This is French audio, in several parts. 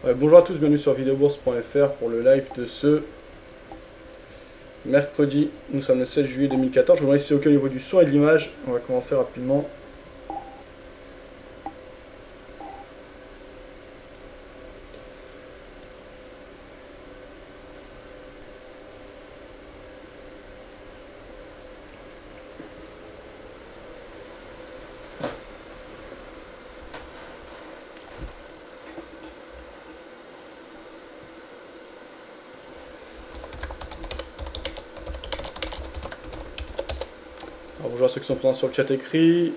Ouais, bonjour à tous, bienvenue sur videobourse.fr pour le live de ce mercredi. Nous sommes le 16 juillet 2014. Je vous demande si c'est OK au niveau du son et de l'image. On va commencer rapidement. Alors, bonjour à ceux qui sont présents sur le chat écrit.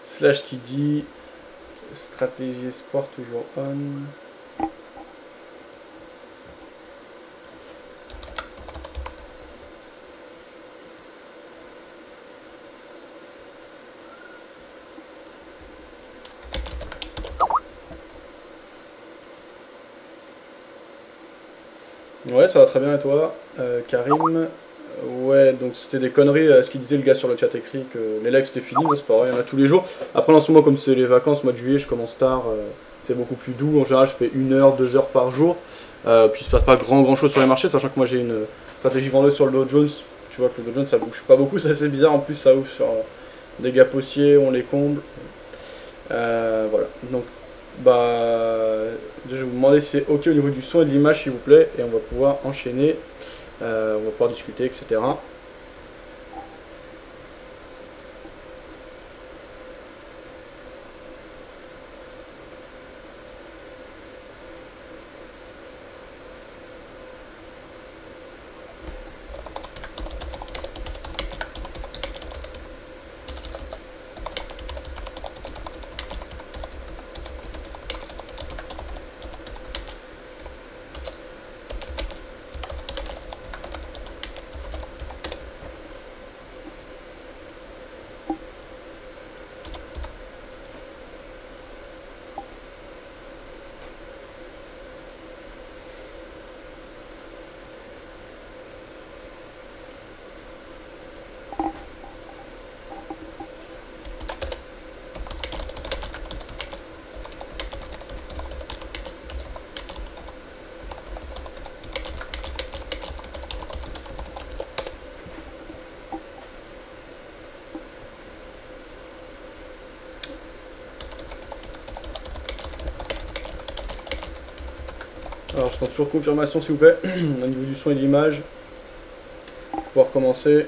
Slash qui dit stratégie espoir toujours on. Ouais, ça va très bien et toi, Karim? Ouais, donc c'était des conneries, ce qu'il disait le gars sur le chat écrit, que les lives c'était fini, mais c'est pas vrai, il y en a tous les jours. Après en ce moment, comme c'est les vacances, mois de juillet, je commence tard, c'est beaucoup plus doux. En général, je fais 1 heure, 2 heures par jour. Puis il se passe pas grand chose sur les marchés, sachant que moi j'ai une stratégie vendeuse sur le Dow Jones. Tu vois que le Dow Jones ça bouge pas beaucoup, c'est assez bizarre. En plus, ça ouvre sur des gaps haussiers, on les comble. Voilà, donc je vais vous demander si c'est OK au niveau du son et de l'image, s'il vous plaît, et on va pouvoir enchaîner. On va pouvoir discuter, etc. Alors je prends toujours confirmation s'il vous plaît, au niveau du son et de l'image. Je vais pouvoir commencer.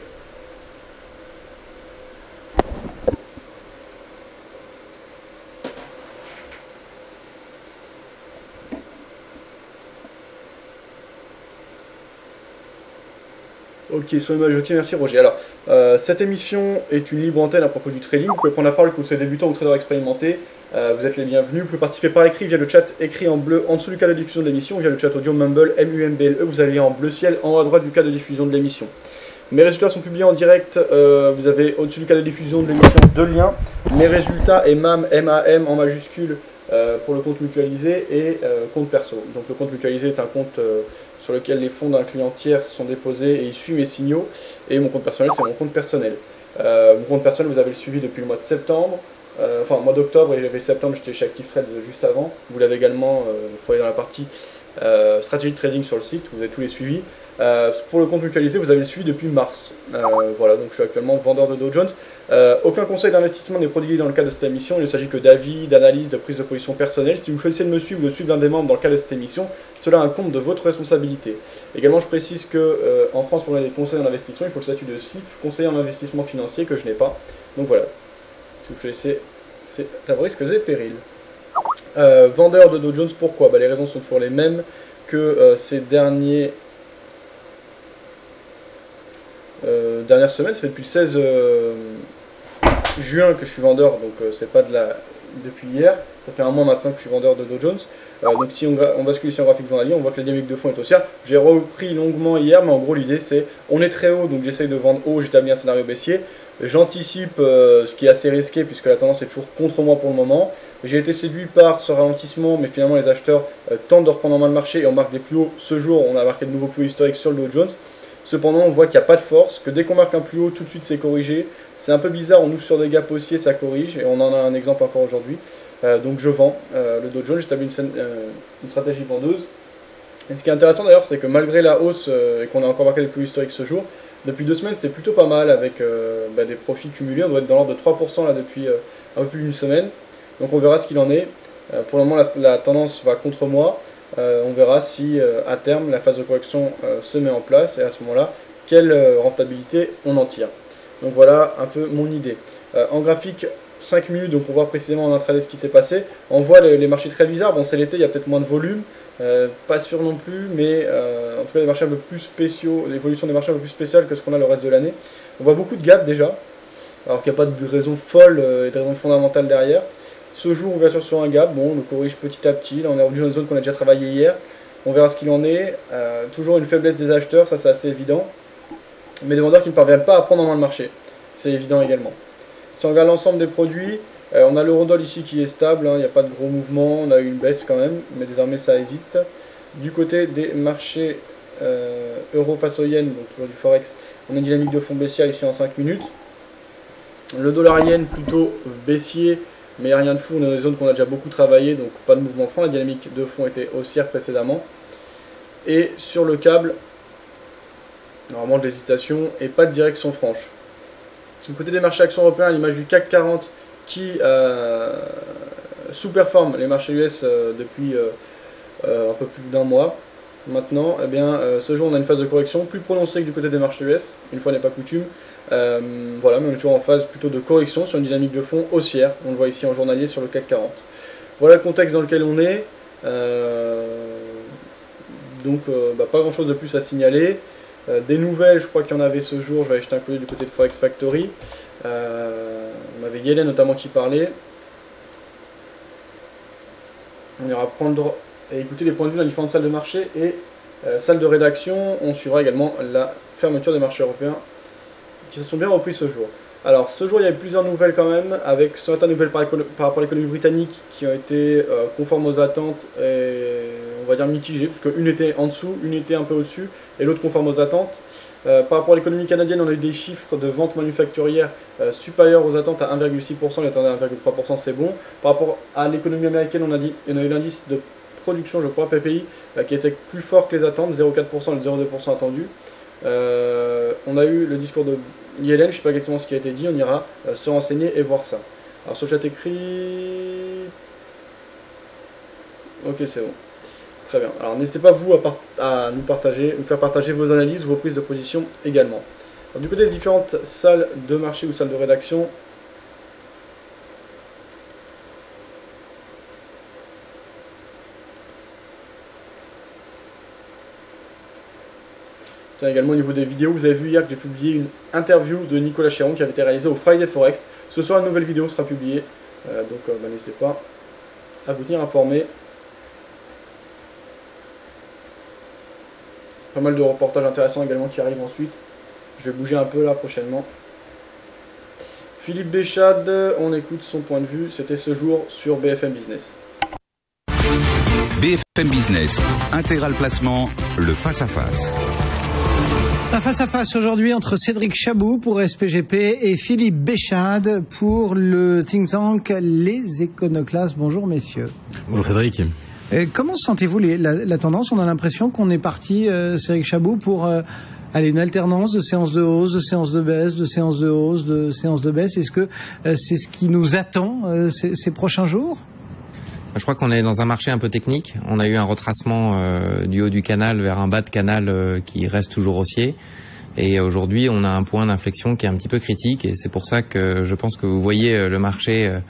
Ok, son image, ok, merci Roger. Alors, cette émission est une libre antenne à propos du trading. Vous pouvez prendre la parole que vous soyez débutant ou trader expérimenté. Vous êtes les bienvenus. Vous pouvez participer par écrit via le chat écrit en bleu en dessous du cadre de diffusion de l'émission, via le chat audio Mumble, MUMBLE. Vous allez en bleu ciel en haut à droite du cadre de diffusion de l'émission. Mes résultats sont publiés en direct. Vous avez au-dessus du cadre de diffusion de l'émission 2 liens. Mes résultats et MAM, MAM en majuscule pour le compte mutualisé et compte perso. Donc le compte mutualisé est un compte sur lequel les fonds d'un client tiers sont déposés et il suit mes signaux. Et mon compte personnel, c'est mon compte personnel. Mon compte personnel, vous avez le suivi depuis le mois de septembre. Enfin, mois d'octobre et septembre, j'étais chez ActiveTrade juste avant. Vous l'avez également, il faut aller dans la partie stratégie de trading sur le site, vous avez tous les suivis. Pour le compte mutualisé, vous avez le suivi depuis mars. Voilà, donc je suis actuellement vendeur de Dow Jones. Aucun conseil d'investissement n'est prodigué dans le cadre de cette émission. Il ne s'agit que d'avis, d'analyse, de prise de position personnelle. Si vous choisissez de me suivre ou de suivre l'un des membres dans le cadre de cette émission, cela incombe de votre responsabilité. Également, je précise que en France, pour donner des conseils en investissement, il faut le statut de CIF, conseiller en investissement financier, que je n'ai pas. Donc voilà. Si vous choisissez, c'est à vos risques et périls. Vendeur de Dow Jones, pourquoi? Les raisons sont toujours les mêmes que ces derniers dernières semaines. Ça fait depuis le 16 juin que je suis vendeur, donc c'est pas depuis hier. Ça fait un mois maintenant que je suis vendeur de Dow Jones. Donc si on bascule ici en graphique journalier, on voit que la dynamique de fond est haussière. J'ai repris longuement hier, mais en gros l'idée c'est, on est très haut, donc j'essaye de vendre haut, j'établis un scénario baissier. J'anticipe ce qui est assez risqué puisque la tendance est toujours contre moi pour le moment. J'ai été séduit par ce ralentissement, mais finalement les acheteurs tentent de reprendre en main le marché et on marque des plus hauts. Ce jour, on a marqué de nouveaux plus hauts historiques sur le Dow Jones. Cependant, on voit qu'il n'y a pas de force, que dès qu'on marque un plus haut, tout de suite c'est corrigé. C'est un peu bizarre, on ouvre sur des gaps haussiers, ça corrige, et on en a un exemple encore aujourd'hui. Donc je vends le Dow Jones, j'établis une stratégie vendeuse. Et ce qui est intéressant d'ailleurs, c'est que malgré la hausse et qu'on a encore marqué les plus hauts historiques ce jour, depuis 2 semaines c'est plutôt pas mal avec des profits cumulés. On doit être dans l'ordre de 3% là depuis un peu plus d'une semaine. Donc on verra ce qu'il en est. Pour le moment la tendance va contre moi. On verra si à terme la phase de correction se met en place et à ce moment-là, quelle rentabilité on en tire. Donc voilà un peu mon idée. En graphique 5 minutes, donc on voit précisément en intraday ce qui s'est passé. On voit les marchés très bizarres. Bon, c'est l'été, il y a peut-être moins de volume. Pas sûr non plus, mais en tout cas, les marchés un peu plus spéciaux, l'évolution des marchés un peu plus spéciale que ce qu'on a le reste de l'année. On voit beaucoup de gaps déjà, alors qu'il n'y a pas de raison folle et de raison fondamentale derrière. Ce jour, ouverture sur un gap, bon, on le corrige petit à petit. Là, on est revenu dans une zone qu'on a déjà travaillé hier. On verra ce qu'il en est. Toujours une faiblesse des acheteurs, ça c'est assez évident. Mais des vendeurs qui ne parviennent pas à prendre en main le marché, c'est évident également. Si on regarde l'ensemble des produits, on a l'eurodoll ici qui est stable, il n'y a pas de gros mouvement, on a eu une baisse quand même, mais désormais ça hésite. Du côté des marchés euro face au yen, donc toujours du forex, on a une dynamique de fond baissière ici en 5 minutes. Le dollar yen plutôt baissier, mais il n'y a rien de fou, on est dans des zones qu'on a déjà beaucoup travaillé, donc pas de mouvement fond, la dynamique de fond était haussière précédemment. Et sur le câble, normalement de l'hésitation et pas de direction franche. Du côté des marchés actions européens, à l'image du CAC 40 qui sous-performe les marchés US depuis un peu plus d'un mois. Maintenant, eh bien, ce jour on a une phase de correction plus prononcée que du côté des marchés US, une fois n'est pas coutume. Voilà, mais on est toujours en phase plutôt de correction sur une dynamique de fond haussière. On le voit ici en journalier sur le CAC 40. Voilà le contexte dans lequel on est. Donc pas grand chose de plus à signaler. Des nouvelles, je crois qu'il y en avait ce jour, je vais aller jeter un coup d'œil du côté de Forex Factory. On avait Yellen notamment qui parlait. On ira prendre et écouter les points de vue dans les différentes salles de marché et salles de rédaction. On suivra également la fermeture des marchés européens qui se sont bien repris ce jour. Alors ce jour il y avait plusieurs nouvelles quand même, avec certaines nouvelles par rapport à l'économie britannique qui ont été conformes aux attentes et on va dire mitigées, parce qu'une était en dessous, une était un peu au-dessus et l'autre conforme aux attentes. Par rapport à l'économie canadienne, on a eu des chiffres de vente manufacturière supérieurs aux attentes à 1,6%, les attentes à 1,3% c'est bon. Par rapport à l'économie américaine, on a eu l'indice de production, je crois, PPI, qui était plus fort que les attentes, 0,4% et 0,2% attendu. On a eu le discours de Yellen, je ne sais pas exactement ce qui a été dit, on ira se renseigner et voir ça. Alors sur le chat écrit... Ok, c'est bon. Très bien. Alors n'hésitez pas vous à nous faire partager vos analyses, vos prises de position également. Alors, du côté des différentes salles de marché ou salles de rédaction, tiens, également au niveau des vidéos, vous avez vu hier que j'ai publié une interview de Nicolas Chéron qui avait été réalisée au Friday Forex. Ce soir, une nouvelle vidéo sera publiée, donc n'hésitez pas à vous tenir informé. Pas mal de reportages intéressants également qui arrivent ensuite. Je vais bouger un peu là prochainement. Philippe Béchade, on écoute son point de vue. C'était ce jour sur BFM Business. BFM Business, intégral placement, le face-à-face. Un face-à-face aujourd'hui entre Cédric Chabou pour SPGP et Philippe Béchade pour le think tank Les Éconoclastes. Bonjour messieurs. Bonjour Cédric. Comment sentez-vous la tendance? On a l'impression qu'on est parti, Cédric Chabou, pour une alternance de séances de hausse, de séances de baisse, de séances de hausse, de séances de baisse. Est-ce que c'est ce qui nous attend ces prochains jours? Je crois qu'on est dans un marché un peu technique. On a eu un retracement du haut du canal vers un bas de canal qui reste toujours haussier. Et aujourd'hui, on a un point d'inflexion qui est un petit peu critique. Et c'est pour ça que je pense que vous voyez le marché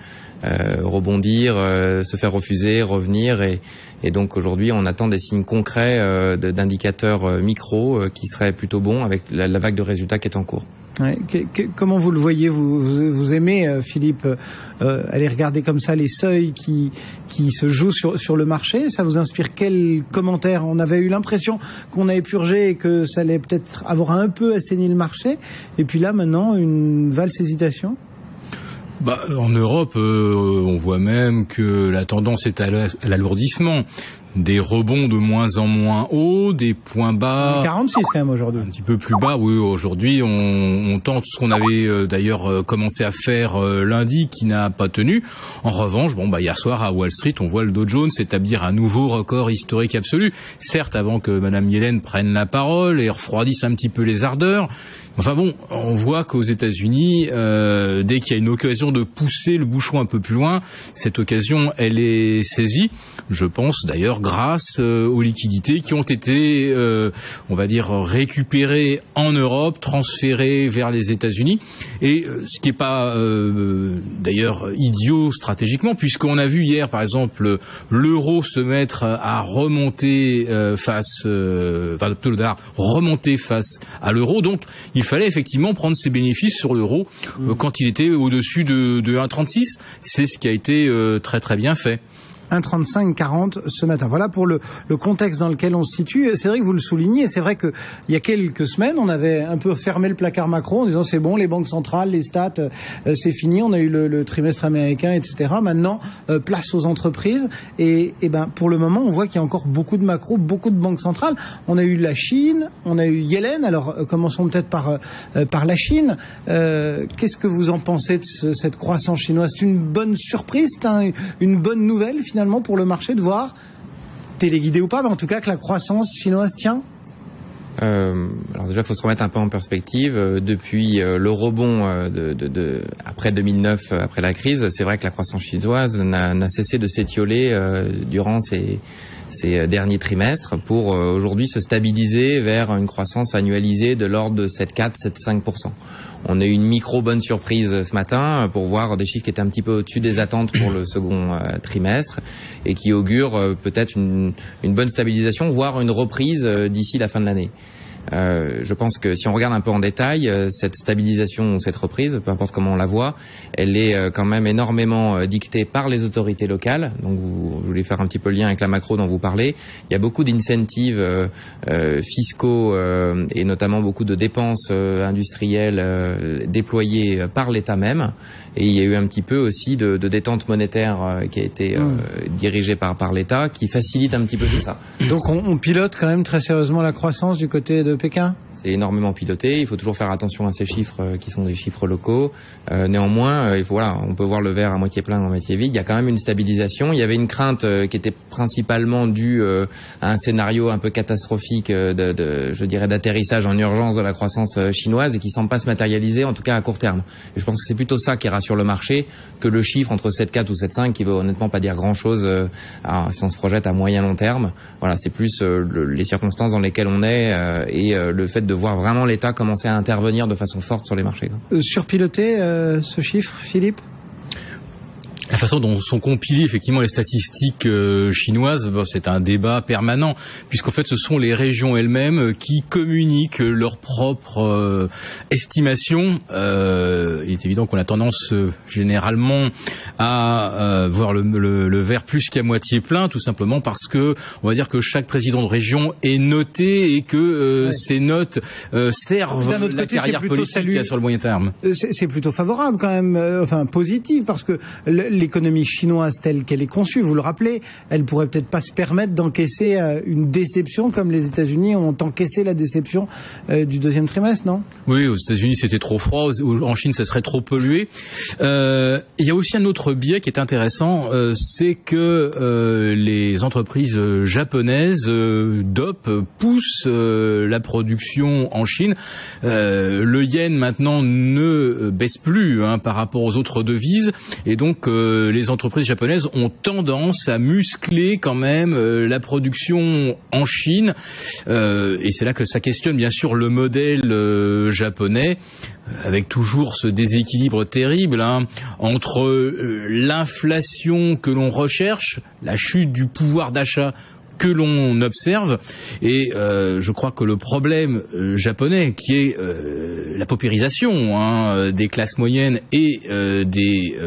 rebondir, se faire refuser, revenir. Et donc aujourd'hui, on attend des signes concrets d'indicateurs micro qui seraient plutôt bons avec la vague de résultats qui est en cours. Ouais. Comment vous le voyez, vous aimez, Philippe, aller regarder comme ça les seuils qui se jouent sur le marché? Ça vous inspire quel commentaire? On avait eu l'impression qu'on avait purgé et que ça allait peut-être avoir un peu assaini le marché. Et puis là, maintenant, une valse hésitation? En Europe, on voit même que la tendance est à l'alourdissement. Des rebonds de moins en moins hauts, des points bas. 46 quand même aujourd'hui. Un petit peu plus bas, oui. Aujourd'hui, on tente ce qu'on avait d'ailleurs commencé à faire lundi, qui n'a pas tenu. En revanche, hier soir à Wall Street, on voit le Dow Jones établir un nouveau record historique absolu. Certes, avant que Madame Yellen prenne la parole et refroidisse un petit peu les ardeurs. Enfin bon, on voit qu'aux États-Unis, dès qu'il y a une occasion de pousser le bouchon un peu plus loin, cette occasion, elle est saisie. Je pense d'ailleurs grâce aux liquidités qui ont été, on va dire, récupérées en Europe, transférées vers les États-Unis. Et ce qui n'est pas d'ailleurs idiot stratégiquement, puisqu'on a vu hier, par exemple, l'euro se mettre à remonter remonter face à l'euro. Donc, il fallait effectivement prendre ses bénéfices sur l'euro quand il était au-dessus de 1,36. C'est ce qui a été très très bien fait. 1,35-40 ce matin. Voilà pour le contexte dans lequel on se situe. C'est vrai que vous le soulignez, c'est vrai que il y a quelques semaines, on avait un peu fermé le placard Macron en disant c'est bon, les banques centrales, les stats, c'est fini, on a eu le trimestre américain, etc. Maintenant, place aux entreprises. Et pour le moment, on voit qu'il y a encore beaucoup de macros, beaucoup de banques centrales. On a eu la Chine, on a eu Yellen. Alors, commençons peut-être par la Chine. Qu'est-ce que vous en pensez de cette croissance chinoise? C'est une bonne surprise, c'est une bonne nouvelle finalement pour le marché de voir, téléguidé ou pas, mais en tout cas que la croissance chinoise tient? Alors déjà, il faut se remettre un peu en perspective. Depuis le rebond après 2009, après la crise, c'est vrai que la croissance chinoise n'a cessé de s'étioler durant ces derniers trimestres pour aujourd'hui se stabiliser vers une croissance annualisée de l'ordre de 7,4, 7,5%. On a eu une bonne surprise ce matin pour voir des chiffres qui étaient un petit peu au-dessus des attentes pour le second trimestre et qui augurent peut-être une bonne stabilisation, voire une reprise d'ici la fin de l'année. Je pense que si on regarde un peu en détail, cette stabilisation ou cette reprise, peu importe comment on la voit, elle est quand même énormément dictée par les autorités locales. Donc vous voulez faire un petit peu le lien avec la macro dont vous parlez. Il y a beaucoup d'incentives fiscaux et notamment beaucoup de dépenses industrielles déployées par l'État même. Et il y a eu un petit peu aussi de détente monétaire qui a été dirigée par l'État, qui facilite un petit peu tout ça. Donc on pilote quand même très sérieusement la croissance du côté de Pékin? C'est énormément piloté. Il faut toujours faire attention à ces chiffres qui sont des chiffres locaux. Néanmoins, on peut voir le verre à moitié plein ou à moitié vide. Il y a quand même une stabilisation. Il y avait une crainte qui était principalement due à un scénario un peu catastrophique je dirais, d'atterrissage en urgence de la croissance chinoise et qui semble pas se matérialiser, en tout cas à court terme. Et je pense que c'est plutôt ça qui rassure le marché que le chiffre entre 7,4 ou 7,5 qui veut honnêtement pas dire grand-chose si on se projette à moyen long terme. Voilà, c'est plus les circonstances dans lesquelles on est et le fait de voir vraiment l'État commencer à intervenir de façon forte sur les marchés. Surpiloté ce chiffre, Philippe? La façon dont sont compilées effectivement les statistiques chinoises, c'est un débat permanent, puisqu'en fait ce sont les régions elles-mêmes qui communiquent leurs propres estimations. Il est évident qu'on a tendance généralement à voir le verre plus qu'à moitié plein, tout simplement parce que on va dire que chaque président de région est noté et que ces notes servent la carrière politique qu'il y a sur le moyen terme. C'est plutôt favorable quand même, positif, parce que l'économie chinoise telle qu'elle est conçue, vous le rappelez, elle pourrait peut-être pas se permettre d'encaisser une déception comme les États-Unis ont encaissé la déception du deuxième trimestre, non? Oui, aux États-Unis c'était trop froid, en Chine ça serait trop pollué. Il y a aussi un autre biais qui est intéressant, c'est que les entreprises japonaises poussent la production en Chine. Le yen maintenant ne baisse plus par rapport aux autres devises, et donc les entreprises japonaises ont tendance à muscler quand même la production en Chine, et c'est là que ça questionne bien sûr le modèle japonais, avec toujours ce déséquilibre terrible entre l'inflation que l'on recherche, la chute du pouvoir d'achat que l'on observe. Et je crois que le problème japonais, qui est la paupérisation des classes moyennes et des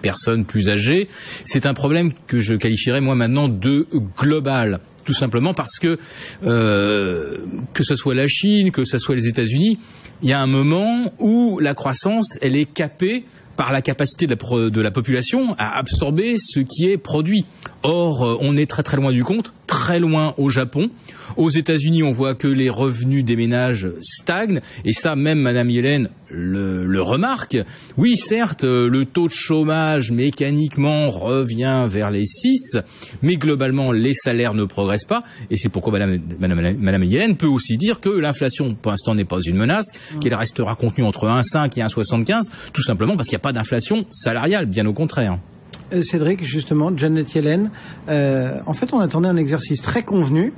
personnes plus âgées, c'est un problème que je qualifierais moi maintenant de global. Tout simplement parce que ce soit la Chine, que ce soit les États-Unis, il y a un moment où la croissance, elle est capée par la capacité de la population à absorber ce qui est produit. Or, on est très très loin du compte, très loin au Japon. Aux États-Unis, on voit que les revenus des ménages stagnent, et ça, même Madame Yellen le remarque. Oui, certes, le taux de chômage mécaniquement revient vers les 6, mais globalement, les salaires ne progressent pas, et c'est pourquoi Madame Yellen peut aussi dire que l'inflation, pour l'instant, n'est pas une menace, qu'elle restera contenue entre 1,5 et 1,75, tout simplement parce qu'il n'y a pas d'inflation salariale, bien au contraire. Cédric, justement, Janet Yellen, en fait, on attendait un exercice très convenu,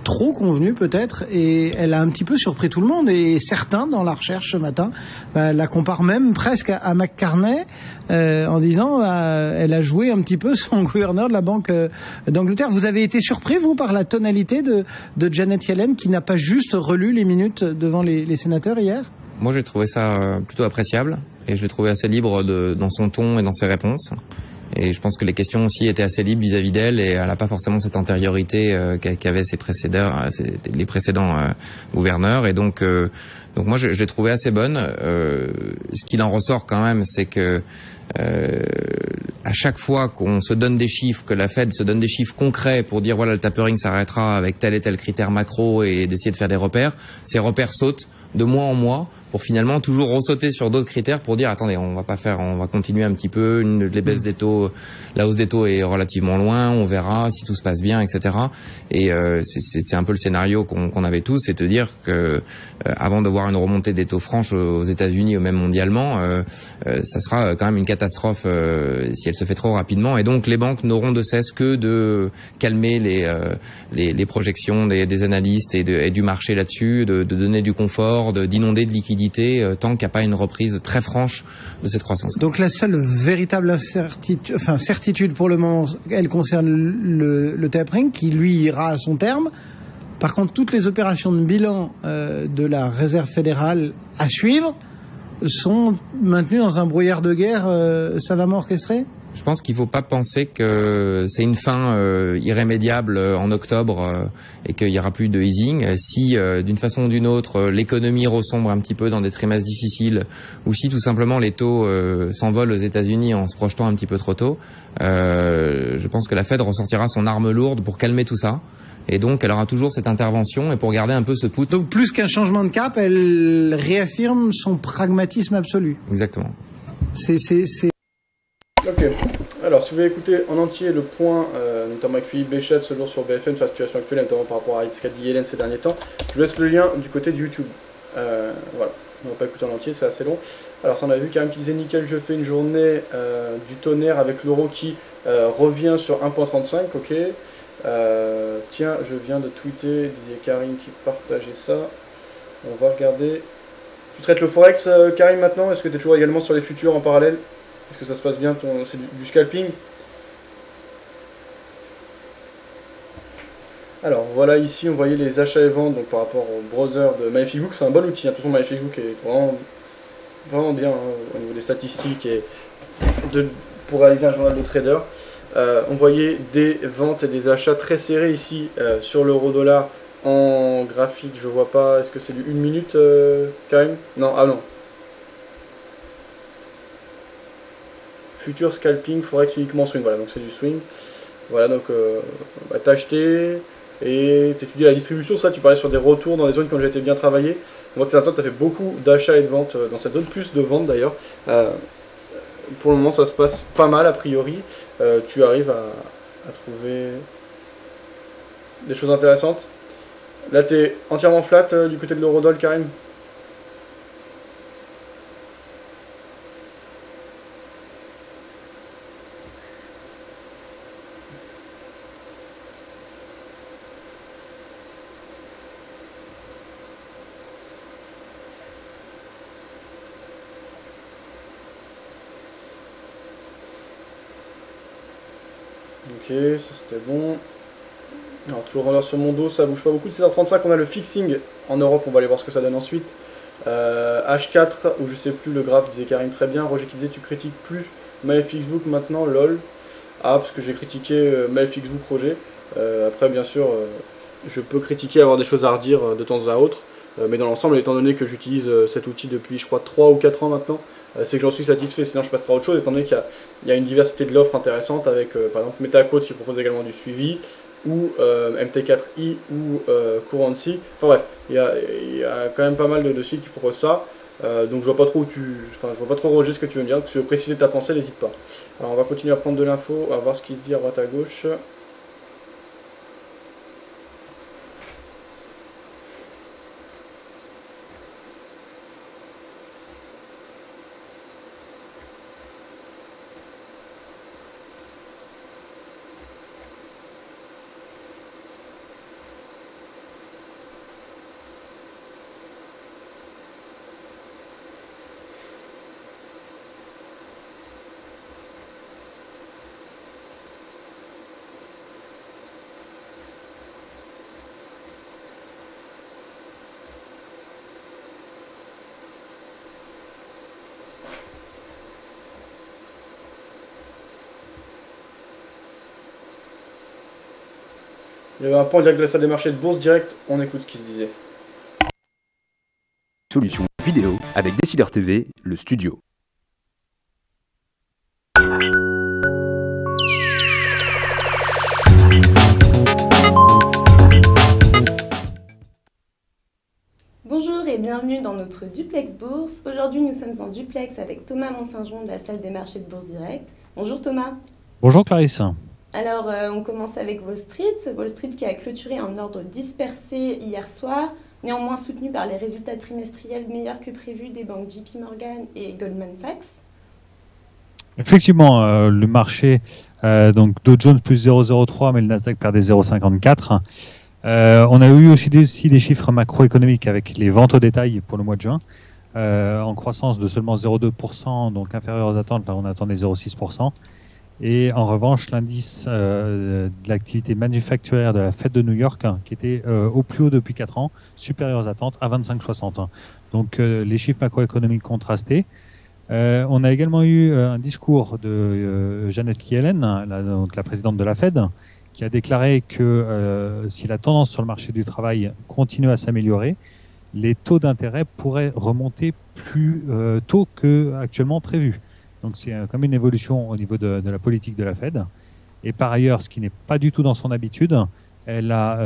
trop convenu peut-être, et elle a un petit peu surpris tout le monde, et certains dans la recherche ce matin la comparent même presque à McCartney, en disant elle a joué un petit peu son gouverneur de la Banque d'Angleterre. Vous avez été surpris, vous, par la tonalité de Janet Yellen, qui n'a pas juste relu les minutes devant les sénateurs hier? Moi, j'ai trouvé ça plutôt appréciable, et je l'ai trouvé assez libre dans son ton et dans ses réponses. Et je pense que les questions aussi étaient assez libres vis-à-vis d'elle, et elle n'a pas forcément cette antériorité qu'avaient les précédents gouverneurs. Et donc moi, je l'ai trouvée assez bonne. Ce qu'il en ressort quand même, c'est que à chaque fois qu'on se donne des chiffres, que la Fed se donne des chiffres concrets pour dire voilà, le tapering s'arrêtera avec tel et tel critère macro, et d'essayer de faire des repères, ces repères sautent de mois en mois pour finalement toujours ressauter sur d'autres critères pour dire attendez, on va continuer un petit peu, les baisses des taux, la hausse des taux est relativement loin, on verra si tout se passe bien, etc. Et c'est un peu le scénario qu'on avait tous, c'est de dire que avant de voir une remontée des taux franches aux États-Unis ou même mondialement, ça sera quand même une catastrophe si elle se fait trop rapidement, et donc les banques n'auront de cesse que de calmer les projections des analystes et du marché là-dessus, de donner du confort, d'inonder de liquidités tant qu'il n'y a pas une reprise très franche de cette croissance. Donc la seule véritable certitude pour le moment, elle concerne le tapering qui lui ira à son terme. Par contre, toutes les opérations de bilan de la Réserve fédérale à suivre sont maintenues dans un brouillard de guerre savamment orchestré. Je pense qu'il ne faut pas penser que c'est une fin irrémédiable en octobre et qu'il n'y aura plus de easing. Si, d'une façon ou d'une autre, l'économie ressombre un petit peu dans des trimestres difficiles, ou si tout simplement les taux s'envolent aux États-Unis en se projetant un petit peu trop tôt, je pense que la Fed ressortira son arme lourde pour calmer tout ça. Et donc, elle aura toujours cette intervention, et pour garder un peu ce put. Donc, plus qu'un changement de cap, elle réaffirme son pragmatisme absolu. Exactement. Ok. Alors, si vous voulez écouter en entier le point, notamment avec Philippe Béchette ce jour sur BFM, sur la situation actuelle, notamment par rapport à ce qu'a dit Yellen ces derniers temps, je vous laisse le lien du côté de YouTube. Voilà. On va pas écouter en entier, c'est assez long. Alors, ça, on a vu Karim qui disait nickel, je fais une journée du tonnerre avec l'euro qui revient sur 1.35. Ok. Tiens, je viens de tweeter, disait Karim qui partageait ça. On va regarder. Tu traites le Forex, Karim, maintenant? Est-ce que tu es toujours également sur les futurs en parallèle? Est-ce que ça se passe bien? C'est du scalping? Alors voilà, ici on voyait les achats et ventes donc, par rapport au browser de MyFixBook. C'est un bon outil, attention, MyFixBook est vraiment bien au niveau des statistiques et pour réaliser un journal de trader. On voyait des ventes et des achats très serrés ici sur l'euro-dollar en graphique. Je vois pas, est-ce que c'est du 1 minute, Karim? Non, ah non. Future scalping, forex uniquement swing, voilà, donc c'est du swing. Voilà, donc t'as acheté et t'étudies la distribution, ça tu parlais sur des retours dans des zones qui ont déjà été bien travaillées. On voit que tu as fait beaucoup d'achats et de ventes dans cette zone, plus de ventes d'ailleurs. Pour le moment ça se passe pas mal a priori, tu arrives à trouver des choses intéressantes. Là tu es entièrement flat du côté de l'eurodoll, Karim? Ok, ça c'était bon. Alors, toujours vendeur sur mon dos, ça bouge pas beaucoup. 17h35, on a le fixing en Europe, on va aller voir ce que ça donne ensuite. H4, où je sais plus, le graphe disait Karim très bien. Roger qui disait tu critiques plus MyFixBook maintenant, lol. Ah, parce que j'ai critiqué MyFixBook Roger. Après, bien sûr, je peux critiquer, avoir des choses à redire de temps à autre. Mais dans l'ensemble, étant donné que j'utilise cet outil depuis, je crois, 3 ou 4 ans maintenant, c'est que j'en suis satisfait. Sinon, je passerai à autre chose, étant donné qu'il y a une diversité de l'offre intéressante avec, par exemple, MetaQuote qui propose également du suivi, ou MT4i ou Currency. Enfin bref, il y a quand même pas mal de sites qui proposent ça. Donc je vois pas trop je vois pas trop Roger ce que tu veux me dire. Donc si tu veux préciser ta pensée, n'hésite pas. Alors on va continuer à prendre de l'info, à voir ce qui se dit à droite à gauche. Il y avait un point direct de la salle des marchés de Bourse Direct, on écoute ce qui se disait. Solution vidéo avec Décideur TV, le studio. Bonjour et bienvenue dans notre duplex bourse. Aujourd'hui, nous sommes en duplex avec Thomas Monsaint-Jean de la salle des marchés de Bourse Direct. Bonjour Thomas. Bonjour Clarisse. Alors, on commence avec Wall Street. Wall Street qui a clôturé en ordre dispersé hier soir, néanmoins soutenu par les résultats trimestriels meilleurs que prévus des banques JP Morgan et Goldman Sachs. Effectivement, le marché, donc Dow Jones plus 0,03, mais le Nasdaq perdait 0,54. On a eu aussi des chiffres macroéconomiques avec les ventes au détail pour le mois de juin, en croissance de seulement 0,2%, donc inférieur aux attentes. Là, on attendait 0,6%. Et en revanche, l'indice de l'activité manufacturière de la Fed de New York, qui était au plus haut depuis 4 ans, supérieur aux attentes à 25,60. Donc les chiffres macroéconomiques contrastés. On a également eu un discours de Janet Yellen, donc la présidente de la Fed, qui a déclaré que si la tendance sur le marché du travail continue à s'améliorer, les taux d'intérêt pourraient remonter plus tôt qu'actuellement prévu. Donc c'est comme une évolution au niveau de la politique de la Fed. Et par ailleurs, ce qui n'est pas du tout dans son habitude, elle a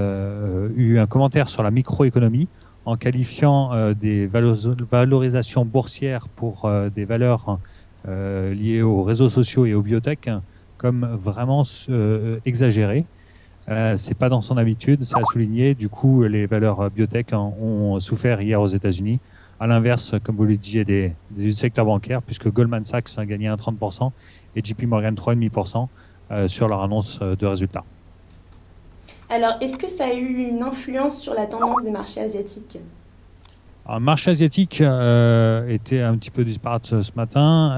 eu un commentaire sur la microéconomie en qualifiant des valorisations boursières pour des valeurs liées aux réseaux sociaux et aux biotech comme vraiment exagérées. C'est pas dans son habitude, c'est à souligner. Du coup, les valeurs biotech ont souffert hier aux États-Unis. À l'inverse, comme vous le disiez, du secteur bancaire, puisque Goldman Sachs a gagné 30% et JP Morgan 3,5% sur leur annonce de résultats. Alors, est-ce que ça a eu une influence sur la tendance des marchés asiatiques ? Alors, le marché asiatique était un petit peu disparate ce matin.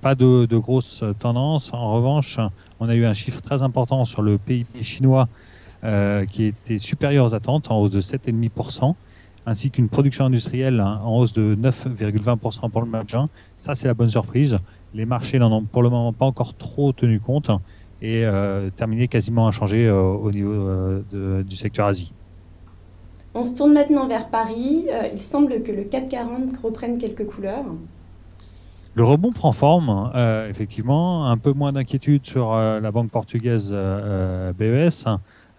Pas de grosse tendance. En revanche, on a eu un chiffre très important sur le PIB chinois qui était supérieur aux attentes, en hausse de 7,5%. Ainsi qu'une production industrielle en hausse de 9,20% pour le mois de juin. Ça, c'est la bonne surprise. Les marchés n'en ont pour le moment pas encore trop tenu compte et terminé quasiment inchangé au niveau du secteur Asie. On se tourne maintenant vers Paris. Il semble que le CAC 40 reprenne quelques couleurs. Le rebond prend forme, effectivement. Un peu moins d'inquiétude sur la banque portugaise BES.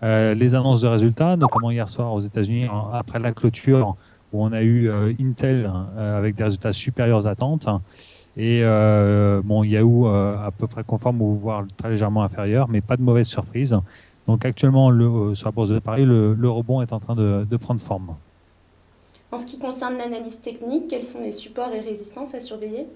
Les annonces de résultats, notamment hier soir aux États-Unis, après la clôture, où on a eu Intel avec des résultats supérieurs aux attentes, et Yahoo à peu près conforme ou voire très légèrement inférieur, mais pas de mauvaise surprise. Donc actuellement, sur la bourse de Paris, le rebond est en train de prendre forme. En ce qui concerne l'analyse technique, quels sont les supports et résistances à surveiller ?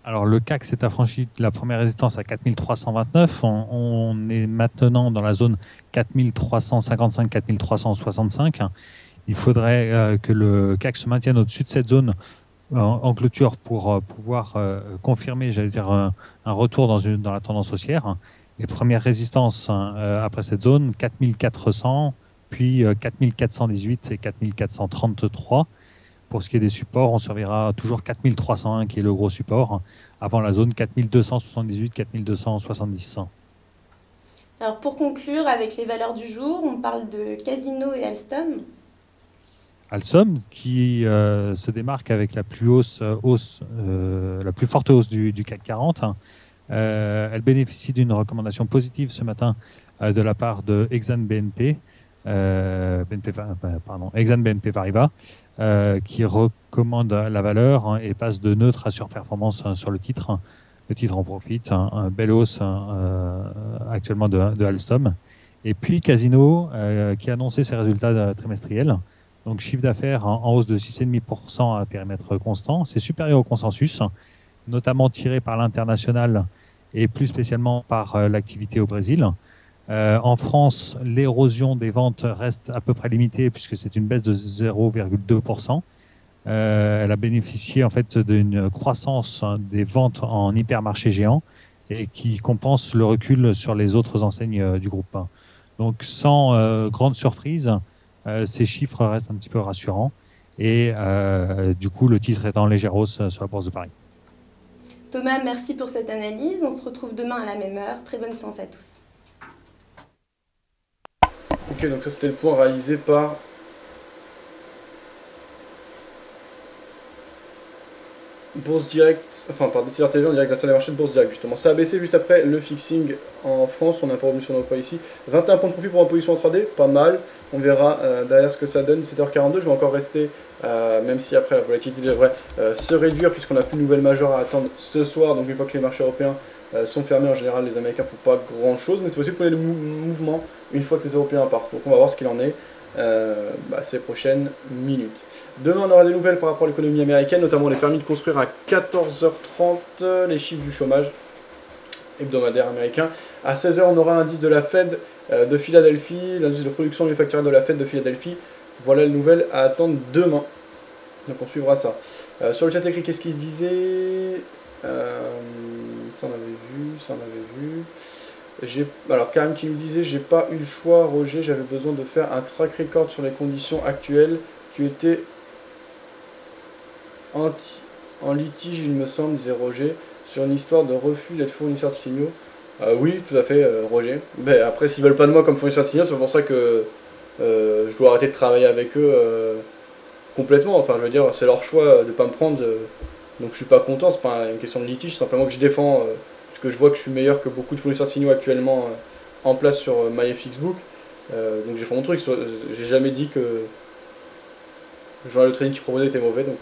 Alors le CAC s'est affranchi de la première résistance à 4329. On est maintenant dans la zone 4355-4365. Il faudrait que le CAC se maintienne au-dessus de cette zone en clôture pour pouvoir confirmer, j'allais dire, un retour dans la tendance haussière. les premières résistances après cette zone, 4400, puis 4418 et 4433. Pour ce qui est des supports, on surveillera toujours 4301 qui est le gros support, avant la zone 4278, 4270. Alors pour conclure avec les valeurs du jour, on parle de Casino et Alstom. Alstom qui se démarque avec la plus forte hausse du CAC 40. Elle bénéficie d'une recommandation positive ce matin de la part de Exane BNP Paribas, qui recommande la valeur et passe de neutre à surperformance sur le titre. Le titre en profite, un belle hausse actuellement de Alstom. Et puis Casino, qui a annoncé ses résultats trimestriels. Donc chiffre d'affaires en hausse de 6,5% à périmètre constant. C'est supérieur au consensus, notamment tiré par l'international et plus spécialement par l'activité au Brésil. En France, l'érosion des ventes reste à peu près limitée puisque c'est une baisse de 0,2%. Elle a bénéficié en fait d'une croissance des ventes en hypermarché géant et qui compense le recul sur les autres enseignes du groupe. Donc sans grande surprise, ces chiffres restent un petit peu rassurants et du coup le titre est en légère hausse sur la Bourse de Paris. Thomas, merci pour cette analyse. On se retrouve demain à la même heure. Très bonne séance à tous. Ok, donc ça c'était le point réalisé par Bourse Direct, enfin par Décideur TV en direct de la salle des marchés de Bourse Direct justement. Ça a baissé juste après le fixing en France, on n'a pas revenu sur nos poids ici. 21 points de profit pour une position en 3D, pas mal. On verra derrière ce que ça donne. 7h42, je vais encore rester, même si après la volatilité devrait se réduire puisqu'on n'a plus de nouvelles majeures à attendre ce soir. Donc une fois que les marchés européens sont fermés, en général les Américains ne font pas grand chose, mais c'est possible qu'on ait le mouvement une fois que les Européens partent. Donc on va voir ce qu'il en est ces prochaines minutes. Demain, on aura des nouvelles par rapport à l'économie américaine, notamment les permis de construire à 14h30, les chiffres du chômage hebdomadaire américain. À 16h, on aura un indice de la Fed de Philadelphie, l'indice de production manufacturière de la Fed de Philadelphie. Voilà les nouvelles à attendre demain. Donc on suivra ça. Sur le chat écrit, qu'est-ce qu'il se disait ça on avait vu. Alors Karim qui nous disait, j'ai pas eu le choix Roger, j'avais besoin de faire un track record sur les conditions actuelles. Tu étais en litige, il me semble, disait Roger, sur une histoire de refus d'être fournisseur de signaux. Oui, tout à fait, Roger. Mais après, s'ils veulent pas de moi comme fournisseur de signaux, c'est pour ça que je dois arrêter de travailler avec eux complètement. Enfin, je veux dire, c'est leur choix de pas me prendre. Donc je suis pas content, c'est pas une question de litige, c'est simplement que je défends, parce que je vois que je suis meilleur que beaucoup de fournisseurs de signaux actuellement en place sur MyFXBook. Donc j'ai fait mon truc, j'ai jamais dit que le trading qui proposait était mauvais. Donc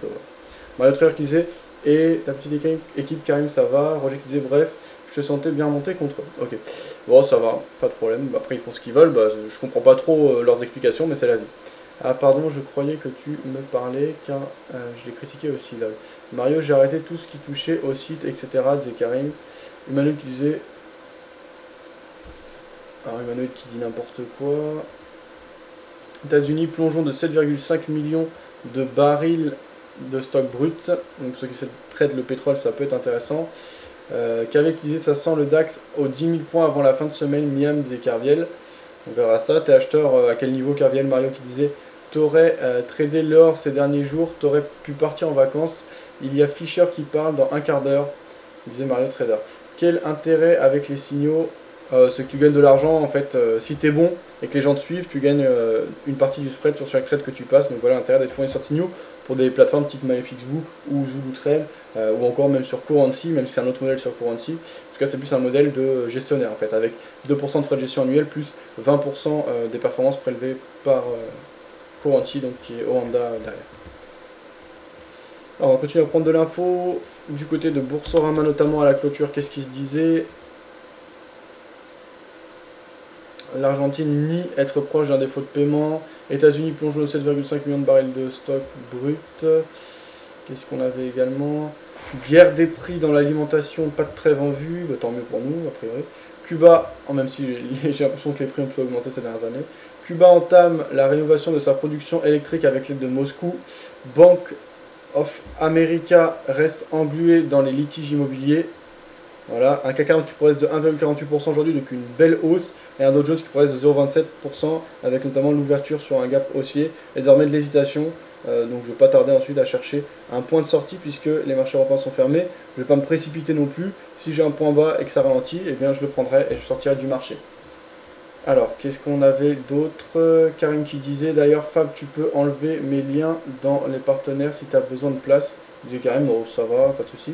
Mario Trader qui disait, et ta petite équipe Karim ça va, Roger qui disait bref, je te sentais bien monter contre eux. Ok, bon ça va, pas de problème, après ils font ce qu'ils veulent, je comprends pas trop leurs explications, mais c'est la vie. Ah pardon, je croyais que tu me parlais car je l'ai critiqué aussi là. Mario, j'ai arrêté tout ce qui touchait au site, etc. disait Karim. Emmanuel qui disait... Alors Emmanuel qui dit n'importe quoi. États-Unis, plongeon de 7,5 millions de barils de stock brut. Donc pour ceux qui traitent le pétrole, ça peut être intéressant. Carviel qui disait ça sent le DAX aux 10 000 points avant la fin de semaine. Miam disait Carviel. On verra ça. T'es acheteur à quel niveau Carviel? Mario qui disait t'aurais tradé l'or ces derniers jours, t'aurais pu partir en vacances. Il y a Fischer qui parle dans un quart d'heure, disait Mario Trader. Quel intérêt avec les signaux? C'est que tu gagnes de l'argent en fait. Si tu es bon et que les gens te suivent, tu gagnes une partie du spread sur chaque trade que tu passes. Donc voilà l'intérêt d'être fournisseur de signaux pour des plateformes type MyFXBook ou Zulu Trade ou encore même sur Currency, même si c'est un autre modèle sur Currency. En tout cas, c'est plus un modèle de gestionnaire en fait, avec 2% de frais de gestion annuel plus 20% des performances prélevées par Currency, donc qui est Oanda derrière. Alors on va continuer à prendre de l'info du côté de Boursorama, notamment à la clôture. Qu'est-ce qui se disait? L'Argentine nie être proche d'un défaut de paiement. États-Unis plonge de 7,5 millions de barils de stock brut. Qu'est-ce qu'on avait également? Guerre des prix dans l'alimentation, pas de trêve en vue. Bah, tant mieux pour nous, a priori. Cuba, même si j'ai l'impression que les prix ont pu augmenter ces dernières années. Cuba entame la rénovation de sa production électrique avec l'aide de Moscou. Bank of America reste englué dans les litiges immobiliers. Voilà, un CAC 40 qui progresse de 1,48% aujourd'hui, donc une belle hausse, et un Dow Jones qui progresse de 0,27%, avec notamment l'ouverture sur un gap haussier, et désormais de l'hésitation. Donc je ne vais pas tarder ensuite à chercher un point de sortie, puisque les marchés européens sont fermés. Je ne vais pas me précipiter non plus. Si j'ai un point bas et que ça ralentit, eh bien je le prendrai et je sortirai du marché. Alors, qu'est-ce qu'on avait d'autre? Karim qui disait, d'ailleurs, Fab, tu peux enlever mes liens dans les partenaires si tu as besoin de place. Je disais Karim, oh, ça va, pas de souci.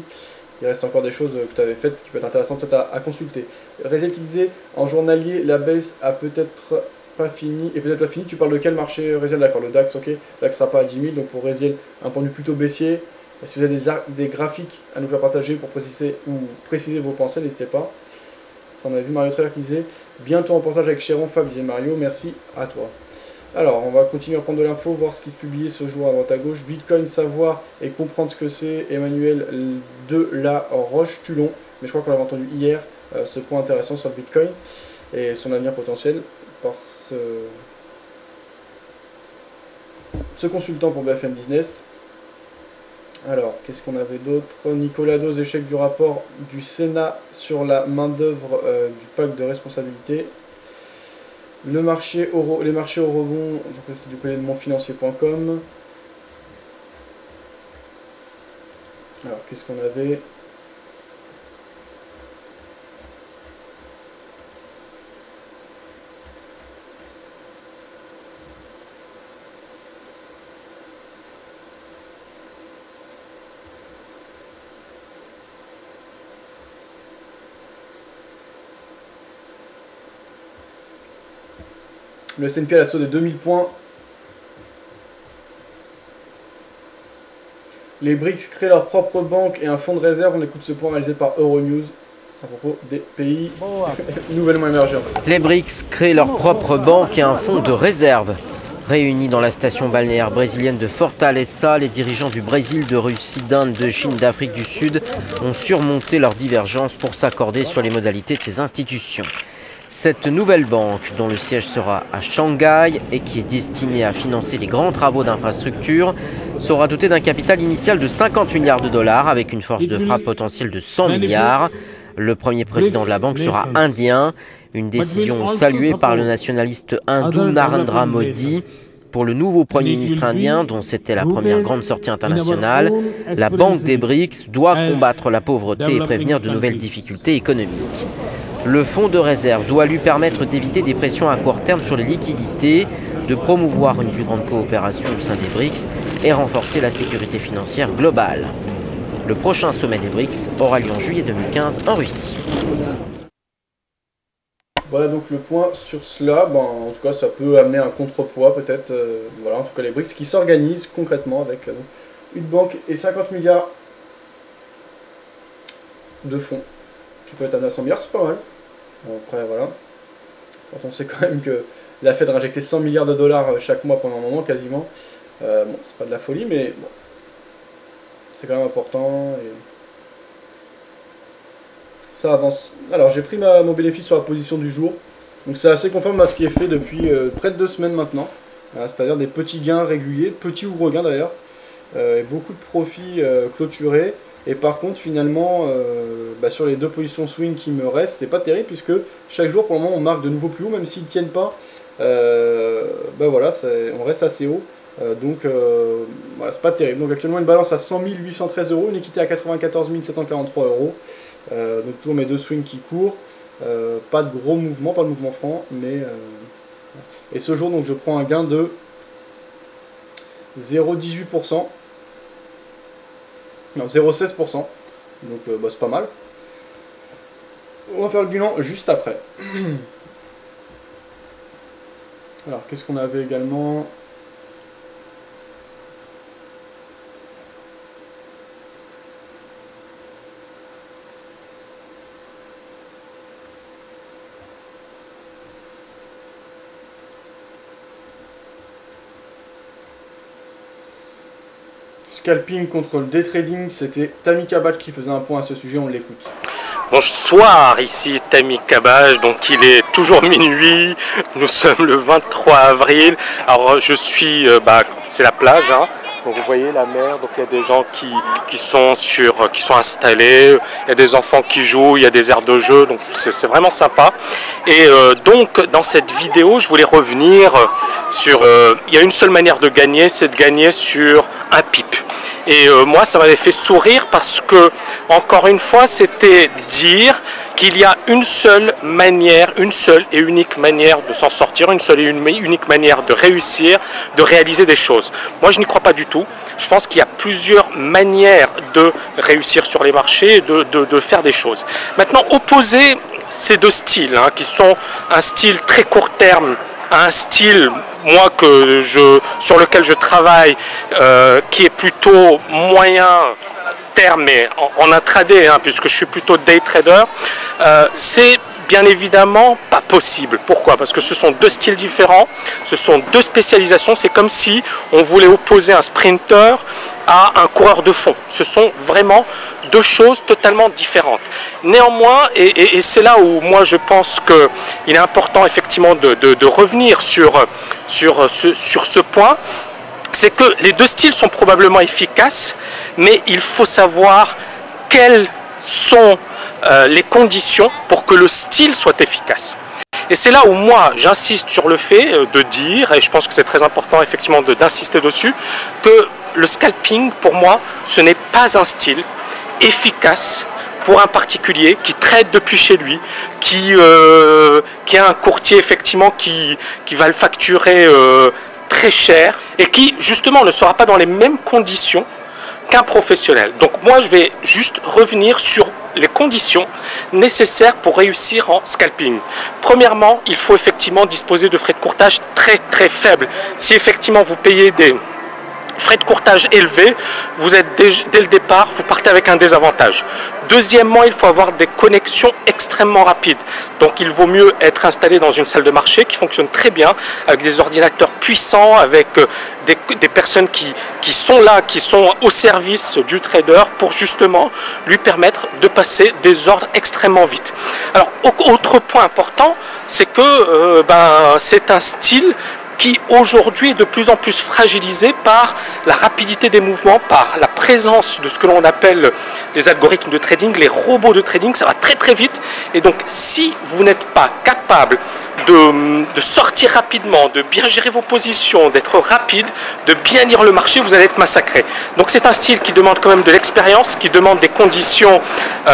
Il reste encore des choses que tu avais faites qui peuvent être intéressantes peut-être à consulter. Rézel qui disait, en journalier, la baisse a peut-être pas fini. Et peut-être pas fini, tu parles de quel marché, Rézel? D'accord, le DAX, ok. Le DAX sera pas à 10 000, donc pour Rézel, un point de vue plutôt baissier. Si vous avez des graphiques à nous faire partager pour préciser vos pensées, n'hésitez pas. Ça, on a vu Mario Trère qui disait, bientôt en reportage avec Chéron, Fab, disait Mario, merci à toi. Alors, on va continuer à prendre de l'info, voir ce qui se publiait ce jour à droite à gauche. Bitcoin, savoir et comprendre ce que c'est. Emmanuel de la Roche-Tulon. Mais je crois qu'on l'avait entendu hier, ce point intéressant sur le Bitcoin et son avenir potentiel par ce consultant pour BFM Business. Alors, qu'est-ce qu'on avait d'autre? Nicolas Dose, échec du rapport du Sénat sur la main-d'œuvre du pacte de responsabilité. Les marchés au rebond, donc c'était du côté de monfinancier.com. Alors, qu'est-ce qu'on avait? Le S&P à l'assaut de 2000 points. Les BRICS créent leur propre banque et un fonds de réserve. On écoute ce point réalisé par Euronews à propos des pays nouvellement émergents. Les BRICS créent leur propre banque et un fonds de réserve. Réunis dans la station balnéaire brésilienne de Fortaleza, les dirigeants du Brésil, de Russie, d'Inde, de Chine, d'Afrique du Sud ont surmonté leurs divergences pour s'accorder sur les modalités de ces institutions. Cette nouvelle banque, dont le siège sera à Shanghai et qui est destinée à financer les grands travaux d'infrastructure, sera dotée d'un capital initial de 50 milliards de dollars avec une force de frappe potentielle de 100 milliards. Le premier président de la banque sera indien, une décision saluée par le nationaliste hindou Narendra Modi. Pour le nouveau Premier ministre indien, dont c'était la première grande sortie internationale, la Banque des BRICS doit combattre la pauvreté et prévenir de nouvelles difficultés économiques. Le fonds de réserve doit lui permettre d'éviter des pressions à court terme sur les liquidités, de promouvoir une plus grande coopération au sein des BRICS et renforcer la sécurité financière globale. Le prochain sommet des BRICS aura lieu en juillet 2015 en Russie. Voilà donc le point sur cela. Bon, en tout cas, ça peut amener un contrepoids peut-être. Voilà, en tout cas, les BRICS qui s'organisent concrètement avec une banque et 50 milliards de fonds qui peut être amené à 100 milliards, c'est pas mal. Bon, après, voilà. Quand on sait quand même que la Fed a injecté 100 milliards de dollars chaque mois pendant un moment, quasiment. Bon, c'est pas de la folie, mais bon, c'est quand même important. Et ça avance. Alors, j'ai pris mon bénéfice sur la position du jour. Donc, c'est assez conforme à ce qui est fait depuis près de 2 semaines maintenant. C'est-à-dire des petits gains réguliers, petits ou gros gains d'ailleurs. Et beaucoup de profits clôturés. Et par contre, finalement, sur les 2 positions swing qui me restent, c'est pas terrible puisque chaque jour, pour le moment, on marque de nouveaux plus hauts, même s'ils ne tiennent pas. Voilà, on reste assez haut. Donc, voilà, c'est pas terrible. Donc, actuellement, une balance à 100 813 €, une équité à 94 743 €. Donc, toujours mes 2 swings qui courent. Pas de gros mouvement, pas de mouvement franc, mais. Et ce jour, donc, je prends un gain de 0,18%. Non, 0,16%. Donc c'est pas mal. On va faire le bilan juste après. Alors, qu'est-ce qu'on avait également? Scalping contre le day trading, c'était Tammy Kabach qui faisait un point à ce sujet, on l'écoute. Bonsoir, ici Tammy Kabach, donc il est toujours minuit, nous sommes le 23 avril, alors je suis, c'est la plage, hein. Donc vous voyez la mer, donc il y a des gens qui sont installés, il y a des enfants qui jouent, il y a des aires de jeu, donc c'est vraiment sympa. Et donc dans cette vidéo, je voulais revenir sur... il y a une seule manière de gagner, c'est de gagner sur un pipe. Et moi, ça m'avait fait sourire parce que, encore une fois, c'était dire qu'il y a une seule et unique manière de s'en sortir, une seule et unique manière de réussir, de réaliser des choses. Moi, je n'y crois pas du tout. Je pense qu'il y a plusieurs manières de réussir sur les marchés, de faire des choses. Maintenant, opposer ces deux styles, hein, qui sont un style très court terme, à un style, moi, sur lequel je travaille, qui est plutôt moyen terme, mais en intraday, hein, puisque je suis plutôt day trader, c'est bien évidemment pas possible. Pourquoi? Parce que ce sont deux styles différents, ce sont deux spécialisations. C'est comme si on voulait opposer un sprinter à un coureur de fond. Ce sont vraiment deux choses totalement différentes. Néanmoins, et c'est là où moi je pense qu'il est important effectivement de revenir sur ce point, c'est que les deux styles sont probablement efficaces, mais il faut savoir quelles sont les conditions pour que le style soit efficace. Et c'est là où moi j'insiste sur le fait de dire, et je pense que c'est très important effectivement d'insister dessus, que le scalping pour moi ce n'est pas un style efficace pour un particulier qui trade depuis chez lui, qui a un courtier effectivement qui va le facturer très cher et qui justement ne sera pas dans les mêmes conditions qu'un professionnel. Donc moi je vais juste revenir sur les conditions nécessaires pour réussir en scalping. Premièrement, il faut effectivement disposer de frais de courtage très très faibles. Si effectivement vous payez des frais de courtage élevés, vous êtes dès le départ, vous partez avec un désavantage. Deuxièmement, il faut avoir des connexions extrêmement rapides. Donc il vaut mieux être installé dans une salle de marché qui fonctionne très bien, avec des ordinateurs puissants, avec des personnes qui sont là, qui sont au service du trader pour justement lui permettre de passer des ordres extrêmement vite. Alors, autre point important, c'est que c'est un style qui aujourd'hui est de plus en plus fragilisé par la rapidité des mouvements, par la présence de ce que l'on appelle les algorithmes de trading, les robots de trading, ça va très très vite. Et donc si vous n'êtes pas capable de sortir rapidement, de bien gérer vos positions, d'être rapide, de bien lire le marché, vous allez être massacré. Donc c'est un style qui demande quand même de l'expérience, qui demande des conditions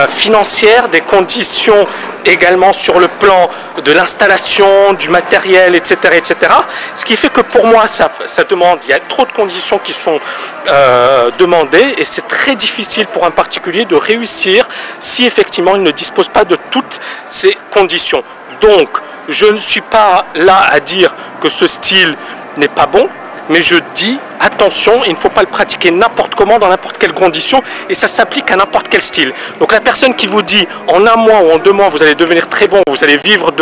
financières, des conditions également sur le plan de l'installation, du matériel, etc., etc. Ce qui fait que pour moi, ça demande, il y a trop de conditions qui sont demandées et c'est très difficile pour un particulier de réussir si effectivement il ne dispose pas de toutes ces conditions. Donc, je ne suis pas là à dire que ce style n'est pas bon, mais je dis attention, il ne faut pas le pratiquer n'importe comment, dans n'importe quelle condition, et ça s'applique à n'importe quel style. Donc la personne qui vous dit en un mois ou en 2 mois vous allez devenir très bon, vous allez vivre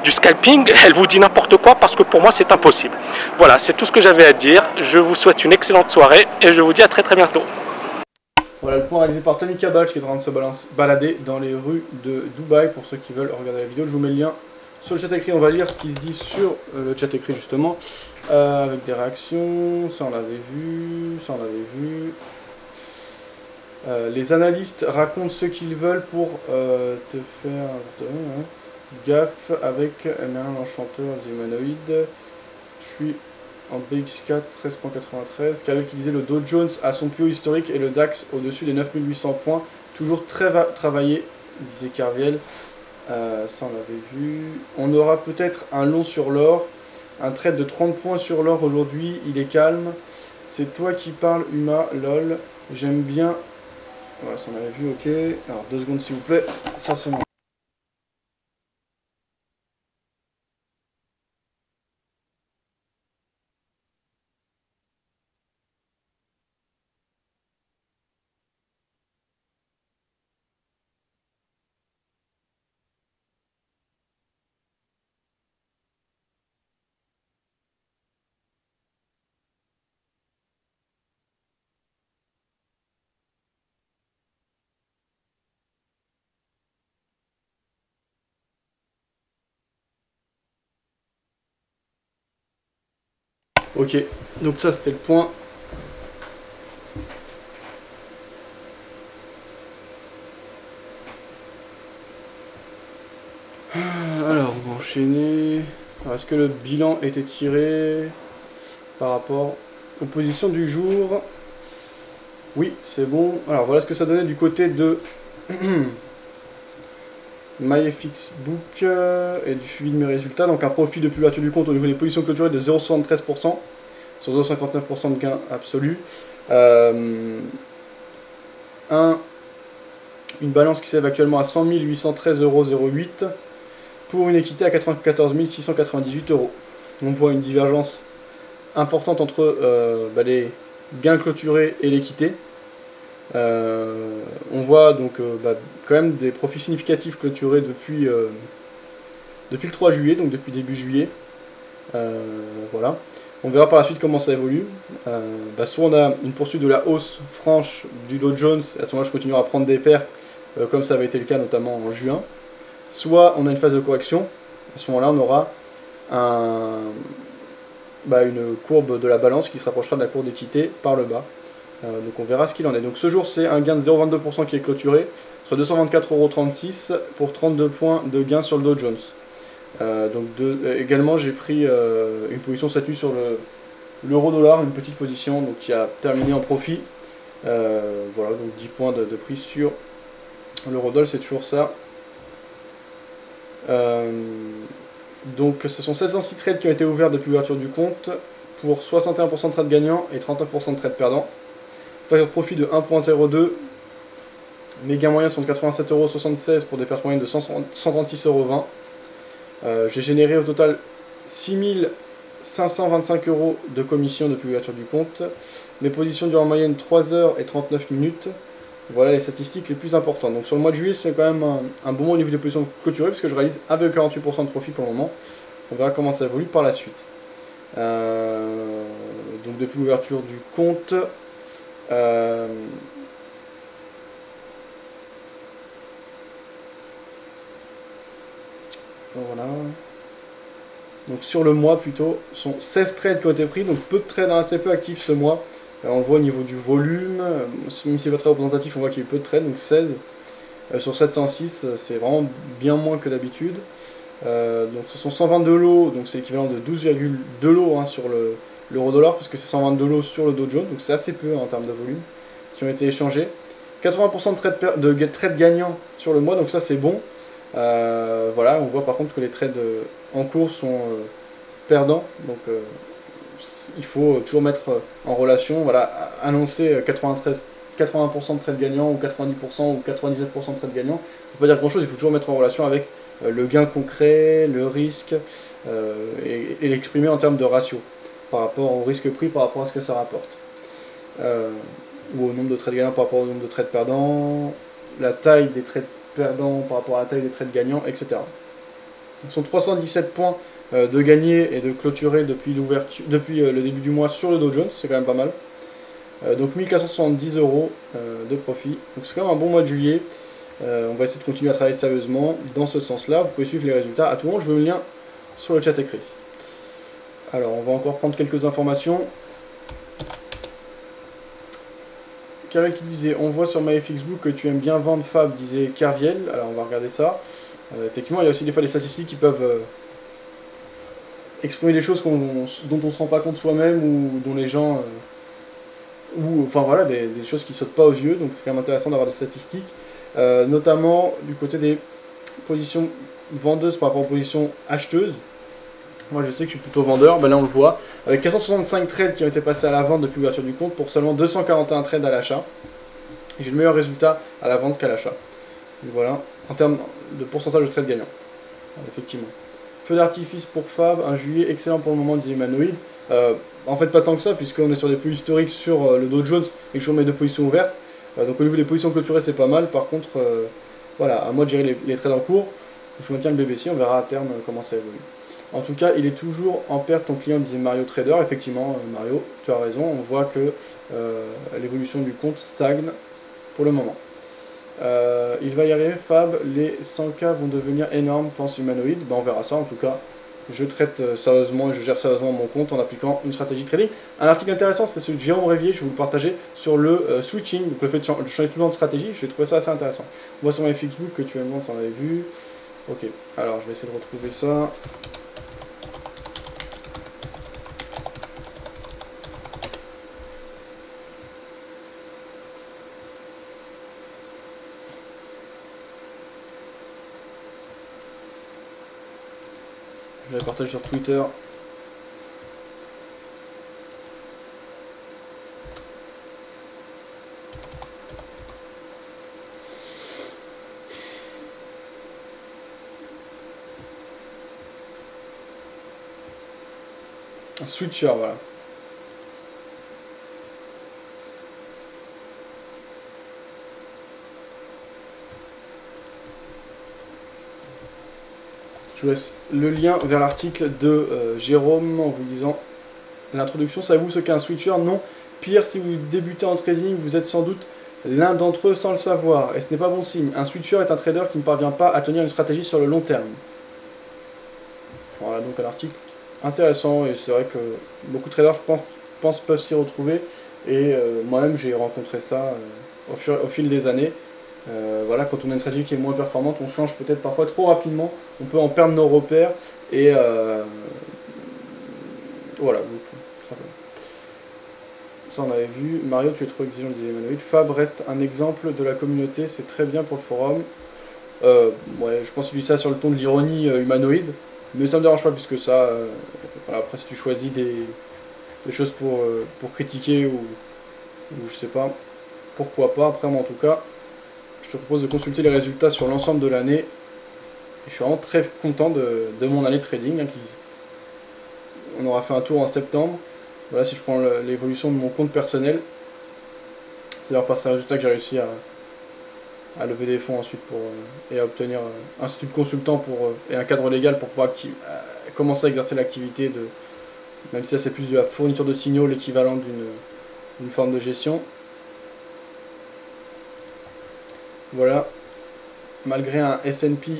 du scalping, elle vous dit n'importe quoi parce que pour moi c'est impossible. Voilà, c'est tout ce que j'avais à dire. Je vous souhaite une excellente soirée et je vous dis à très très bientôt. Voilà le point réalisé par Tommy Cabach qui est en train de se balader dans les rues de Dubaï. Pour ceux qui veulent regarder la vidéo, je vous mets le lien sur le chat écrit. On va lire ce qui se dit sur le chat écrit justement, avec des réactions. Ça on l'avait vu, ça on l'avait vu. Les analystes racontent ce qu'ils veulent pour te faire gaffe avec Merlin l'Enchanteur, les humanoïdes. Je suis en BX4 13.93. Carvel qui disait le Dow Jones a son plus haut historique et le DAX au-dessus des 9800 points. Toujours très travaillé, disait Carviel. Ça on l'avait vu. On aura peut-être un long sur l'or. Un trade de 30 points sur l'or aujourd'hui. Il est calme. C'est toi qui parles, Uma, lol. J'aime bien. Voilà, ça on avait vu, ok. Alors 2 secondes s'il vous plaît. Ça c'est bon. Ok, donc ça c'était le point enchaîner. Est-ce que le bilan était tiré par rapport aux positions du jour? Oui, c'est bon. Alors voilà ce que ça donnait du côté de MyFXBook et du suivi de mes résultats. Donc un profit depuis l'ouverture du compte au niveau des positions clôturées de 0,73% sur 0,59% de gain absolu. Une balance qui s'élève actuellement à 100 813,08 € pour une équité à 94 698 €. On voit une divergence importante entre les gains clôturés et l'équité. On voit donc quand même des profits significatifs clôturés depuis le 3 juillet, donc depuis début juillet. Voilà. On verra par la suite comment ça évolue. Soit on a une poursuite de la hausse franche du Dow Jones, et à ce moment-là je continuerai à prendre des pertes, comme ça avait été le cas notamment en juin. Soit on a une phase de correction, à ce moment-là on aura une courbe de la balance qui se rapprochera de la courbe d'équité par le bas. Donc on verra ce qu'il en est. Donc ce jour c'est un gain de 0,22% qui est clôturé, soit 224,36 € pour 32 points de gain sur le Dow Jones. Également j'ai pris une position cette nuit sur l'euro-dollar, une petite position donc, qui a terminé en profit. Voilà, donc 10 points de prix sur l'euro-dollar, c'est toujours ça. Donc ce sont 706 trades qui ont été ouverts depuis l'ouverture du compte pour 61% de trades gagnants et 39% de trades perdants. Facteur de profit de 1,02. Mes gains moyens sont de 87,76 € pour des pertes moyennes de 136,20 €. J'ai généré au total 6 525 € de commission depuis l'ouverture du compte. Mes positions durent en moyenne 3 heures et 39 minutes. Voilà les statistiques les plus importantes. Donc sur le mois de juillet, c'est quand même un bon au niveau des positions clôturées, parce que je réalise 1,48% de profit pour le moment. On verra comment ça évolue par la suite. Donc depuis l'ouverture du compte, voilà. Donc sur le mois plutôt, sont 16 trades qui ont été pris, donc peu de trades assez peu actifs ce mois. On le voit au niveau du volume, même si c'est pas très représentatif, on voit qu'il y a eu peu de trades, donc 16 sur 706, c'est vraiment bien moins que d'habitude. Donc ce sont 122 lots, donc c'est l'équivalent de 12,2 lots sur l'euro-dollar, parce que c'est 122 lots sur le Dow Jones, donc c'est assez peu en termes de volume, qui ont été échangés. 80% de trades gagnants sur le mois, donc ça c'est bon. Voilà, on voit par contre que les trades en cours sont perdants, donc il faut toujours mettre en relation, voilà, annoncer 80% de trades gagnants, ou 90% ou 99% de trades gagnants, ça ne veut pas dire grand chose, il faut toujours mettre en relation avec le gain concret, le risque, et l'exprimer en termes de ratio, par rapport au risque pris, par rapport à ce que ça rapporte. Ou au nombre de trades gagnants par rapport au nombre de trades perdants, la taille des trades perdants par rapport à la taille des trades gagnants, etc. Ce sont 317 points de gagnés et de clôturés depuis le début du mois sur le Dow Jones, c'est quand même pas mal. Donc 1470 € de profit, donc c'est quand même un bon mois de juillet. On va essayer de continuer à travailler sérieusement dans ce sens-là. Vous pouvez suivre les résultats à tout moment, je mets le lien sur le chat écrit. Alors on va encore prendre quelques informations. Carrel qui disait, on voit sur MyFXBook que tu aimes bien vendre Fab, disait Kerviel. Alors on va regarder ça. Effectivement, il y a aussi des fois des statistiques qui peuvent exprimer des choses dont on ne se rend pas compte soi-même, ou dont les gens... enfin voilà, des choses qui ne sautent pas aux yeux, donc c'est quand même intéressant d'avoir des statistiques. Notamment du côté des positions vendeuses par rapport aux positions acheteuses. Moi je sais que je suis plutôt vendeur, là on le voit, avec 465 trades qui ont été passés à la vente depuis l'ouverture du compte pour seulement 241 trades à l'achat. J'ai le meilleur résultat à la vente qu'à l'achat. Donc voilà, en termes de pourcentage de trades gagnants, effectivement. Feu d'artifice pour Fab, un juillet excellent pour le moment, disait Humanoid. En fait pas tant que ça, puisqu'on est sur des plus historiques sur le Dow Jones et que je mets deux positions ouvertes. Donc au niveau des positions clôturées c'est pas mal, par contre voilà, à moi de gérer les trades en cours. Je maintiens le BBC, on verra à terme comment ça évolue. En tout cas, il est toujours en perte ton client, disait Mario Trader. Effectivement, Mario, tu as raison, on voit que l'évolution du compte stagne pour le moment. Il va y arriver, Fab, les 100K vont devenir énormes, pense Humanoid. On verra ça en tout cas. Je traite sérieusement, je gère sérieusement mon compte en appliquant une stratégie de trading. Un article intéressant, c'était celui de Jérôme Révier, je vais vous le partager, sur le switching, donc le fait de changer tout le temps de stratégie. Je vais trouver ça assez intéressant. On voit sur MyFXBook que tu aimes, ça on avait vu. Ok, alors je vais essayer de retrouver ça. Je vais partager sur Twitter. Un switcher, voilà. Je vous laisse le lien vers l'article de Jérôme en vous disant l'introduction. Savez-vous ce qu'est un switcher? Non. Pire, si vous débutez en trading, vous êtes sans doute l'un d'entre eux sans le savoir. Et ce n'est pas bon signe. Un switcher est un trader qui ne parvient pas à tenir une stratégie sur le long terme. Voilà donc un article intéressant. Et c'est vrai que beaucoup de traders, je pense peuvent s'y retrouver. Et moi-même, j'ai rencontré ça au fil des années. Voilà, quand on a une stratégie qui est moins performante, on change peut-être parfois trop rapidement, on peut en perdre nos repères, et voilà, donc, ça on avait vu. Mario, tu es trop exigeant, disait Emmanuel. Fab reste un exemple de la communauté, c'est très bien pour le forum. Ouais, je pense qu'il dit ça sur le ton de l'ironie humanoïde, mais ça me dérange pas plus que ça. Voilà, après, si tu choisis des choses pour critiquer ou je sais pas, pourquoi pas. Après, moi en tout cas, je te propose de consulter les résultats sur l'ensemble de l'année. Et je suis vraiment très content de mon année de trading. Hein, on aura fait un tour en septembre. Voilà, si je prends l'évolution de mon compte personnel, c'est d'ailleurs par ces résultats que j'ai réussi à lever des fonds ensuite et à obtenir un statut de consultant et un cadre légal pour pouvoir commencer à exercer l'activité de, même si ça c'est plus de la fourniture de signaux, l'équivalent d'une forme de gestion. Voilà, malgré un S&P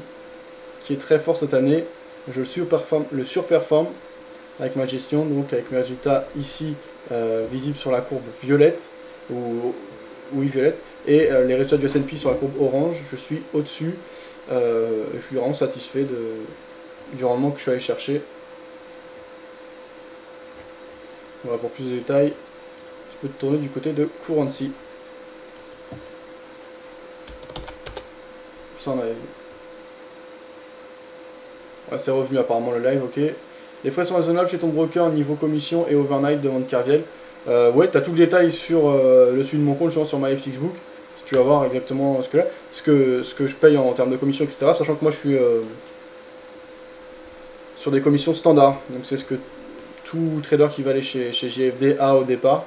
qui est très fort cette année, je le surperforme avec ma gestion, donc avec mes résultats ici visibles sur la courbe violette, oui violette, et les résultats du S&P sur la courbe orange, je suis au-dessus, je suis vraiment satisfait du rendement que je suis allé chercher. Voilà, pour plus de détails, tu peux te tourner du côté de Currency. Ouais, c'est revenu apparemment le live, ok. Les frais sont raisonnables chez ton broker niveau commission et overnight, demande Carviel. Ouais, tu as tout le détail sur le suivi de mon compte, sur MyFXBook. Si tu vas voir exactement ce que je paye en termes de commission, etc. Sachant que moi je suis sur des commissions standards. Donc c'est ce que tout trader qui va aller chez JFD a au départ.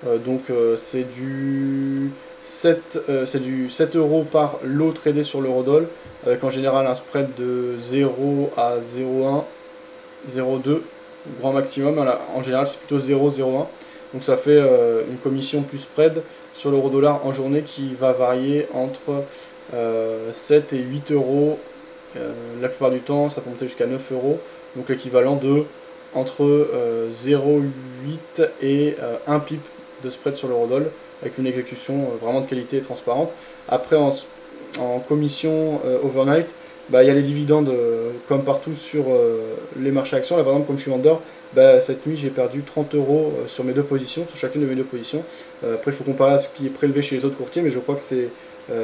Donc c'est du 7 € par lot tradé sur l'eurodoll, avec en général un spread de 0 à 0,1, 0,2, grand maximum. En général c'est plutôt 0,01. Donc ça fait une commission plus spread sur l'euro-dollar en journée qui va varier entre 7 et 8 euros. La plupart du temps ça peut monter jusqu'à 9 euros. Donc l'équivalent de entre 0,8 et 1 pip de spread sur l'eurodoll, avec une exécution vraiment de qualité et transparente. Après en commission overnight, bah, y a les dividendes comme partout sur les marchés actions. Là par exemple, comme je suis vendeur, bah, cette nuit j'ai perdu 30 € sur mes deux positions, sur chacune de mes deux positions. Après il faut comparer à ce qui est prélevé chez les autres courtiers, mais je crois que c'est qu'il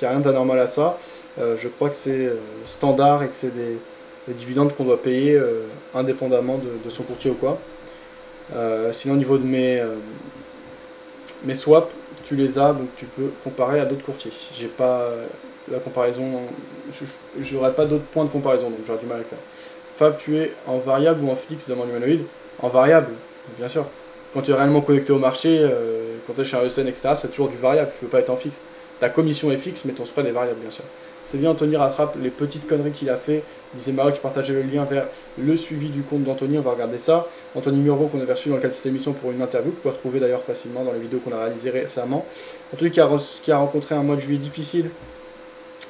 n'y a rien d'anormal à ça. Je crois que c'est standard et que c'est des dividendes qu'on doit payer indépendamment de son courtier ou quoi. Sinon au niveau de mes swaps, tu les as, donc tu peux comparer à d'autres courtiers. J'ai pas la comparaison, j'aurais pas d'autres points de comparaison, donc j'aurais du mal à le faire. Fab, tu es en variable ou en fixe, demande Humanoïde? En variable, bien sûr. Quand tu es réellement connecté au marché, quand tu es chez un ESN, etc., c'est toujours du variable, tu peux pas être en fixe. Ta commission est fixe, mais ton spread est variable, bien sûr. C'est bien, Anthony rattrape les petites conneries qu'il a fait. Disait Mario qui partageait le lien vers le suivi du compte d'Anthony, on va regarder ça. Anthony Muro qu'on avait reçu dans le cadre de cette émission pour une interview, que vous pouvez retrouver d'ailleurs facilement dans les vidéos qu'on a réalisées récemment. Anthony qui a rencontré un mois de juillet difficile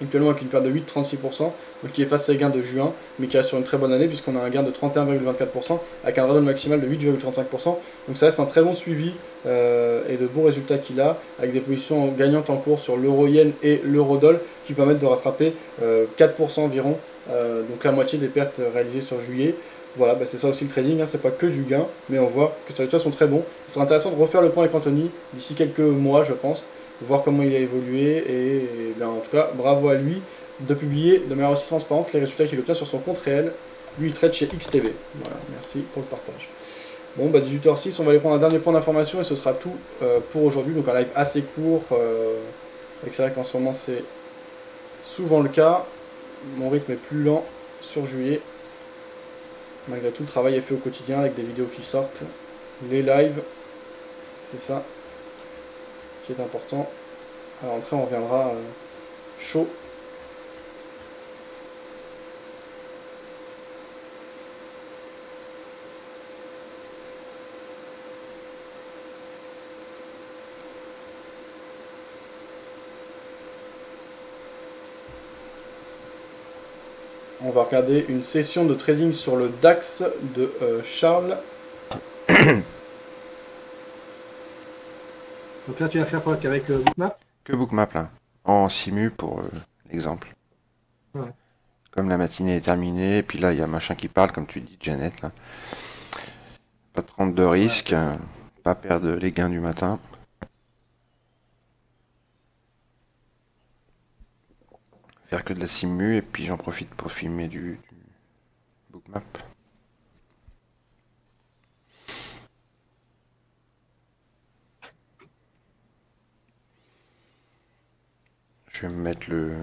actuellement avec une perte de 8,36%, donc qui efface ses gains de juin, mais qui reste sur une très bonne année, puisqu'on a un gain de 31,24%, avec un drawdown maximal de 8,35%. Donc ça reste un très bon suivi et de bons résultats qu'il a, avec des positions gagnantes en cours sur l'euro-yen et l'euro-doll, qui permettent de rattraper 4% environ, donc la moitié des pertes réalisées sur juillet. Voilà, c'est ça aussi le trading, c'est pas que du gain, mais on voit que ses résultats sont très bons. Ce sera intéressant de refaire le point avec Anthony d'ici quelques mois, je pense, voir comment il a évolué, et en tout cas, bravo à lui de publier de manière aussi transparente les résultats qu'il obtient sur son compte réel. Lui, il trade chez XTB. Voilà, merci pour le partage. Bon, 18h06, on va aller prendre un dernier point d'information, et ce sera tout pour aujourd'hui. Donc un live assez court, et c'est vrai qu'en ce moment, c'est souvent le cas. Mon rythme est plus lent sur juillet. Malgré tout, le travail est fait au quotidien avec des vidéos qui sortent, les lives, c'est ça qui est important. À l'entrée, on reviendra chaud. On va regarder une session de trading sur le DAX de Charles. Donc là, tu vas faire quoi avec Bookmap? Que Bookmap, là. En simu pour l'exemple. Ouais. Comme la matinée est terminée, et puis là, il y a machin qui parle, comme tu dis, Janet. Là. Pas de prendre de risques, pas perdre les gains du matin. Faire que de la simu, et puis j'en profite pour filmer du Bookmap. Je vais me mettre le...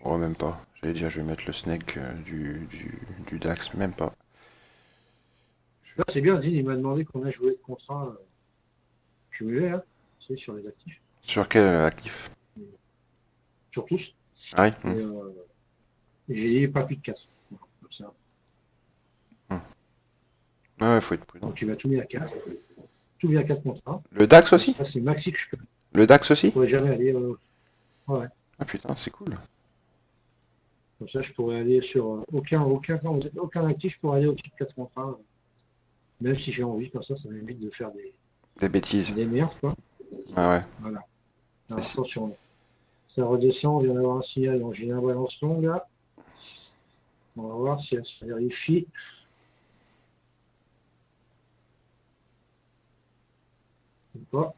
Oh, même pas. J'allais dire, je vais mettre le snake du DAX, même pas. C'est bien, Dean, il m'a demandé qu'on a joué de contrat cumulé, hein, c'est sur les actifs. Sur quel actif? Sur tous. Ah oui. Et j'ai dit pas plus de 4. Comme ça. Ouais, faut être prudent. Donc tu vas tout mis à 4. Tout mis à 4 contrats. Le DAX aussi? Ça, c'est maxi que je peux. Le DAX aussi? Je pourrais jamais aller. Ouais. Ah putain, c'est cool. Comme ça, je pourrais aller sur aucun actif pour aller au-dessus de 4 contrats. Même si j'ai envie, comme ça m'évite de faire des bêtises. Des merdes, quoi. Ah ouais. Voilà. Alors, attention. Ça redescend, on vient d'avoir un signal, donc j'ai un balance longue là. On va voir si elle se vérifie. Pas.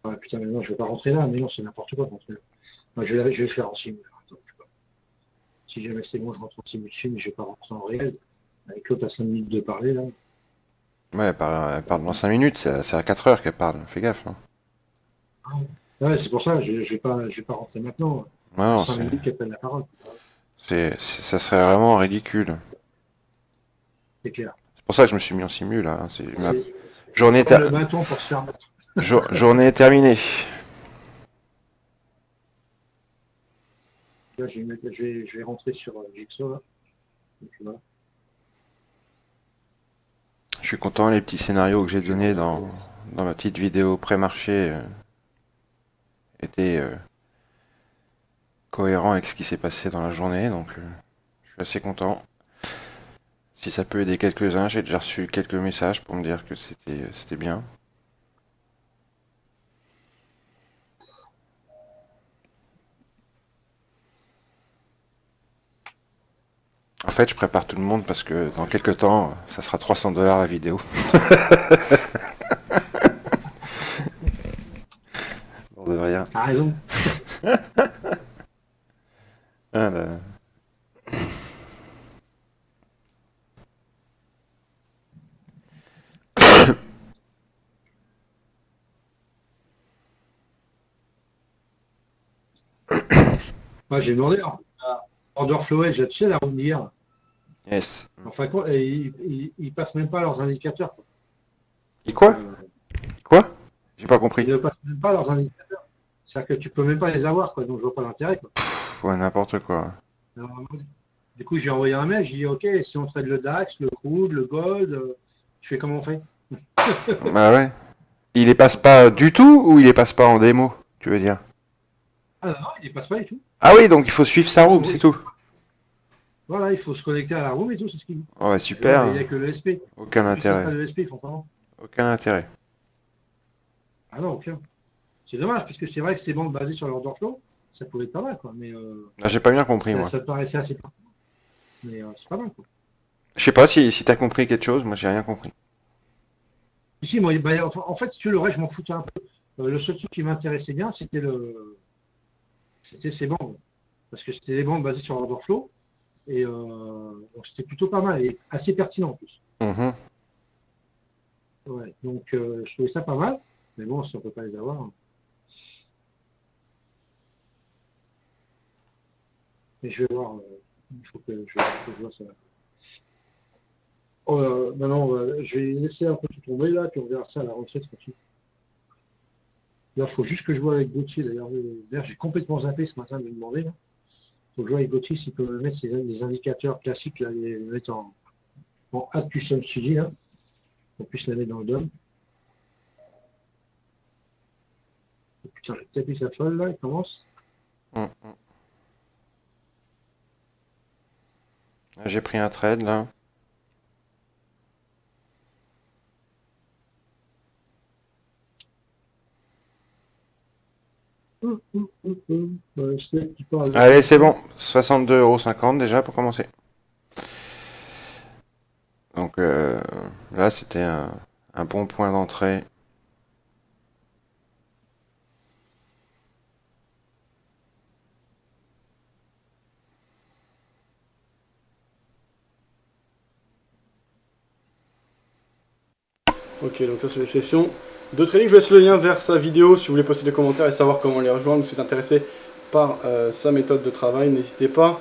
Ah putain, mais non, je ne vais pas rentrer là, mais non, c'est n'importe quoi rentrer là. Moi, je vais faire en simu. Si jamais c'est bon, je rentre en simu dessus, mais je ne vais pas rentrer en réel. Avec l'autre à 5 minutes de parler là. Ouais, elle parle dans 5 minutes, c'est à 4 heures qu'elle parle, fais gaffe. Hein. Ouais, c'est pour ça, je vais pas rentrer maintenant. Non, 5 minutes qu'elle prenne la parole. Ça serait vraiment ridicule. C'est clair. C'est pour ça que je me suis mis en simu là. Ma journée le bâton pour se faire battre. Journée est terminée. Là, je vais rentrer sur Jigsaw. Là. Voilà. Je suis content, les petits scénarios que j'ai donnés dans ma petite vidéo pré-marché étaient cohérents avec ce qui s'est passé dans la journée, donc je suis assez content. Si ça peut aider quelques-uns, j'ai déjà reçu quelques messages pour me dire que c'était bien. En fait, je prépare tout le monde parce que dans quelques temps, ça sera 300 $ la vidéo. Bon, de rien. T'as raison. Ah là. Moi, j'ai demandé à Order Flow, tu sais, la route d'hier. Yes. Enfin, ils passent même pas leurs indicateurs. Quoi. Et quoi Quoi J'ai pas compris. Ils ne passent même pas leurs indicateurs. C'est-à-dire que tu peux même pas les avoir, quoi, donc je vois pas l'intérêt. Ouais, n'importe quoi. Alors, du coup, j'ai envoyé un mail, j'ai dit, ok, si on trade le DAX, le crude, le gold, je fais comment on fait? Bah ouais. Il les passe pas du tout ou il les passe pas en démo, tu veux dire? Ah non, il dépasse pas du tout. Ah oui, donc il faut suivre sa room, c'est tout. Voilà, il faut se connecter à la room et tout, c'est ce qu'il dit. Oh, ouais, super. Il n'y a que le SP. Aucun intérêt. Pas le SP, ils font pas. Aucun intérêt. Ah non, aucun. C'est dommage, parce que c'est vrai que ces banques basées sur l'order flow, ça pouvait être pas mal, quoi. Mais Ah, j'ai pas bien compris, moi. ça me paraissait assez pas. Mais c'est pas mal, quoi. Je sais pas si t'as compris quelque chose, moi j'ai rien compris. Si, moi, bah, en fait, si tu veux, le reste, je m'en foutais un peu. Le seul truc qui m'intéressait bien, c'était ces bandes. Parce que c'était des bandes basées sur l'order flow. Et donc c'était plutôt pas mal et assez pertinent en plus. Mmh. Ouais, donc je trouvais ça pas mal. Mais bon, si on peut pas les avoir. Mais je vais voir. Il faut que je vois ça. Oh, maintenant, je vais laisser un peu tout tomber là, puis on verra ça à la retraite. Là, il faut juste que je vois avec Gauthier. D'ailleurs, j'ai complètement zappé ce matin de me demander. Là. Faut que je vois avec Gauthier s'il peut me mettre les indicateurs classiques, là, les mettre en Add Custom Study, là. On puisse les mettre dans le DOM. Oh, putain, j'ai peut-être mis sa folle là, il commence. J'ai pris un trade là. Allez, c'est bon. 62,50 € déjà pour commencer. Donc là, c'était un bon point d'entrée. Ok, donc ça c'est les sessions de trading. Je vous laisse le lien vers sa vidéo si vous voulez poster des commentaires et savoir comment les rejoindre. Si vous êtes intéressé par sa méthode de travail, n'hésitez pas.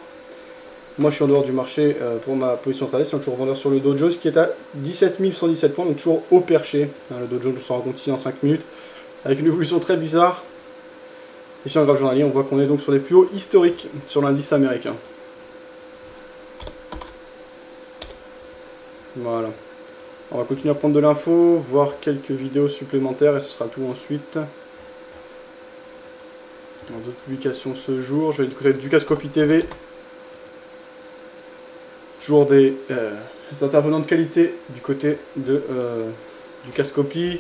Moi je suis en dehors du marché pour ma position de travail, c'est toujours vendeur sur le Dow Jones qui est à 17 117 points, donc toujours au perché. Le Dow Jones se raconte ici en 5 minutes avec une évolution très bizarre. Ici en graphe journalier, on voit qu'on est donc sur les plus hauts historiques sur l'indice américain. Voilà. On va continuer à prendre de l'info, voir quelques vidéos supplémentaires et ce sera tout ensuite. D'autres publications ce jour, je vais du côté de Dukascopy TV. Toujours des intervenants de qualité du côté de Dukascopy.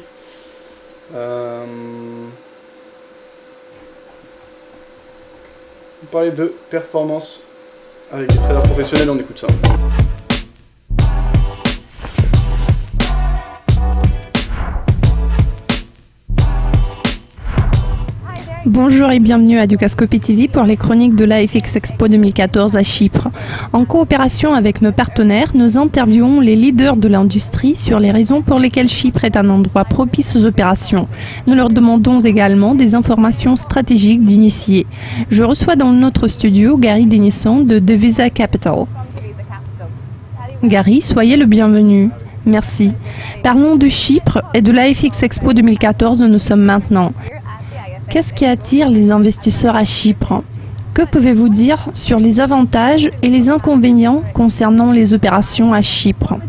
On parlait de performance avec des traders professionnels, on écoute ça. Bonjour et bienvenue à Dukascopy TV pour les chroniques de l'AFX Expo 2014 à Chypre. En coopération avec nos partenaires, nous interviewons les leaders de l'industrie sur les raisons pour lesquelles Chypre est un endroit propice aux opérations. Nous leur demandons également des informations stratégiques d'initiés. Je reçois dans notre studio Gary Denison de Devisa Capital. Gary, soyez le bienvenu. Merci. Parlons de Chypre et de l'AFX Expo 2014 où nous sommes maintenant. Qu'est-ce qui attire les investisseurs à Chypre? Que pouvez-vous dire sur les avantages et les inconvénients concernant les opérations à Chypre?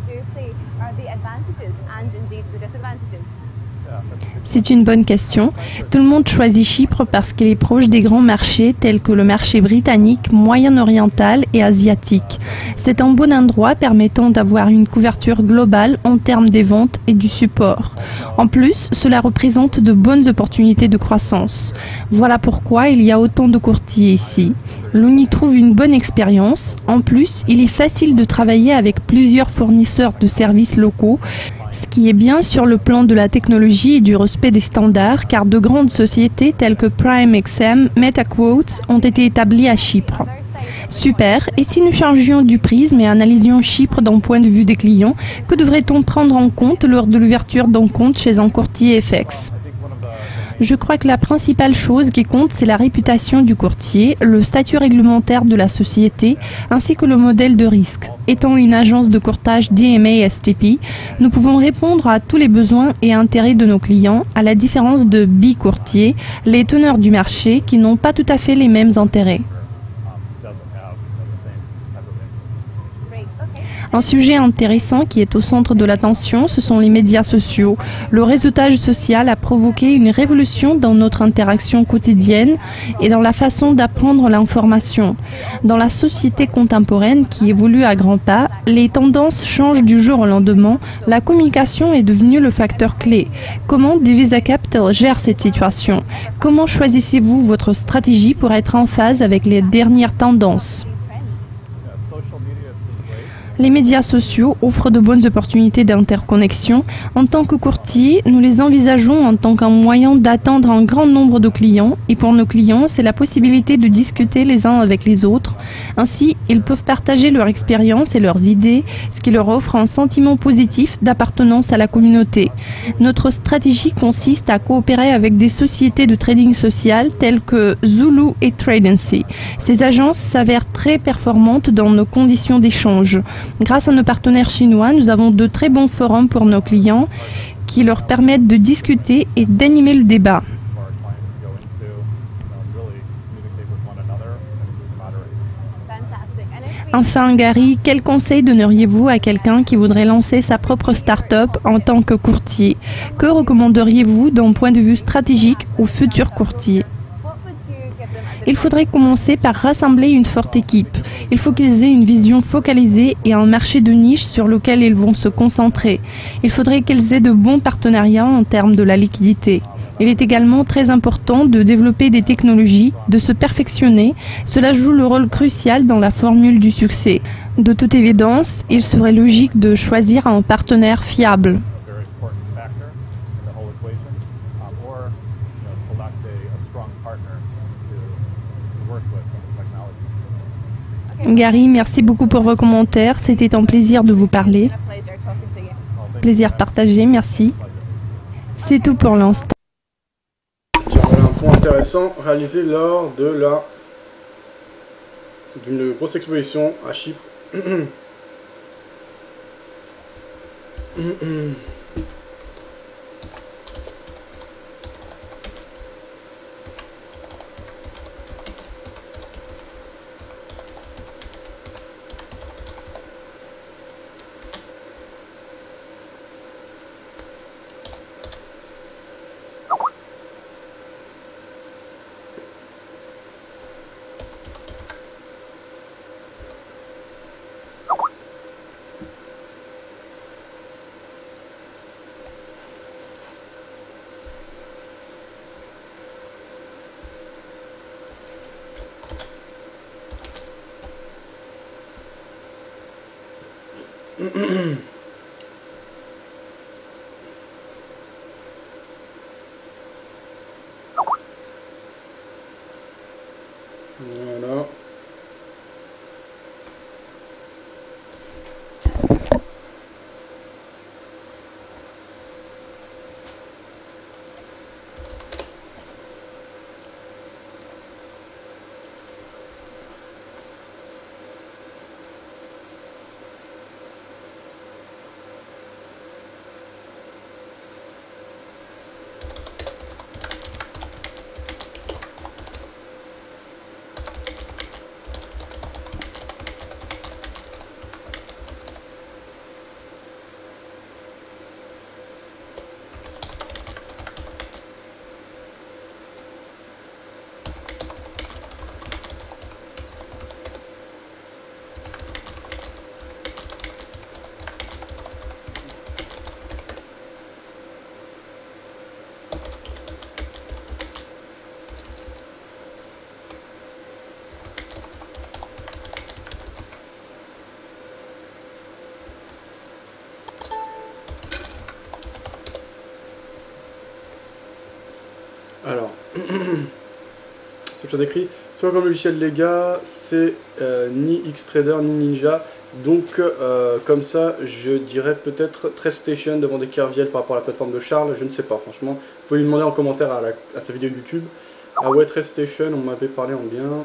C'est une bonne question. Tout le monde choisit Chypre parce qu'il est proche des grands marchés tels que le marché britannique, moyen-oriental et asiatique. C'est un bon endroit permettant d'avoir une couverture globale en termes des ventes et du support. En plus, cela représente de bonnes opportunités de croissance. Voilà pourquoi il y a autant de courtiers ici. L'on y trouve une bonne expérience. En plus, il est facile de travailler avec plusieurs fournisseurs de services locaux, ce qui est bien sur le plan de la technologie et du respect des standards, car de grandes sociétés telles que PrimeXM, MetaQuotes ont été établies à Chypre. Super, et si nous changions du prisme et analysions Chypre d'un point de vue des clients, que devrait-on prendre en compte lors de l'ouverture d'un compte chez un courtier FX ? Je crois que la principale chose qui compte, c'est la réputation du courtier, le statut réglementaire de la société, ainsi que le modèle de risque. Étant une agence de courtage DMA STP, nous pouvons répondre à tous les besoins et intérêts de nos clients, à la différence de bi-courtiers, les teneurs du marché qui n'ont pas tout à fait les mêmes intérêts. Un sujet intéressant qui est au centre de l'attention, ce sont les médias sociaux. Le réseautage social a provoqué une révolution dans notre interaction quotidienne et dans la façon d'apprendre l'information. Dans la société contemporaine qui évolue à grands pas, les tendances changent du jour au lendemain. La communication est devenue le facteur clé. Comment Divisa Capital gère cette situation? Comment choisissez-vous votre stratégie pour être en phase avec les dernières tendances? Les médias sociaux offrent de bonnes opportunités d'interconnexion. En tant que courtier, nous les envisageons en tant qu'un moyen d'atteindre un grand nombre de clients. Et pour nos clients, c'est la possibilité de discuter les uns avec les autres. Ainsi, ils peuvent partager leur expérience et leurs idées, ce qui leur offre un sentiment positif d'appartenance à la communauté. Notre stratégie consiste à coopérer avec des sociétés de trading social telles que Zulu et Tradency. Ces agences s'avèrent très performantes dans nos conditions d'échange. Grâce à nos partenaires chinois, nous avons de très bons forums pour nos clients qui leur permettent de discuter et d'animer le débat. Enfin, Gary, quel conseil donneriez-vous à quelqu'un qui voudrait lancer sa propre start-up en tant que courtier? Que recommanderiez-vous d'un point de vue stratégique aux futurs courtiers? Il faudrait commencer par rassembler une forte équipe. Il faut qu'ils aient une vision focalisée et un marché de niche sur lequel ils vont se concentrer. Il faudrait qu'ils aient de bons partenariats en termes de la liquidité. Il est également très important de développer des technologies, de se perfectionner. Cela joue le rôle crucial dans la formule du succès. De toute évidence, il serait logique de choisir un partenaire fiable. Gary, merci beaucoup pour vos commentaires. C'était un plaisir de vous parler. Plaisir partagé, merci. C'est tout pour l'instant. Un point intéressant réalisé lors d'une grosse exposition à Chypre. Voilà. Alors, ce que j'ai écrit, soit comme logiciel Lega, c'est ni Xtrader ni Ninja. Donc, comme ça, je dirais peut-être TradeStation demander Kerviel par rapport à la plateforme de Charles. Je ne sais pas, franchement. Vous pouvez lui demander en commentaire à sa vidéo YouTube. Ah ouais, TradeStation, on m'avait parlé en bien.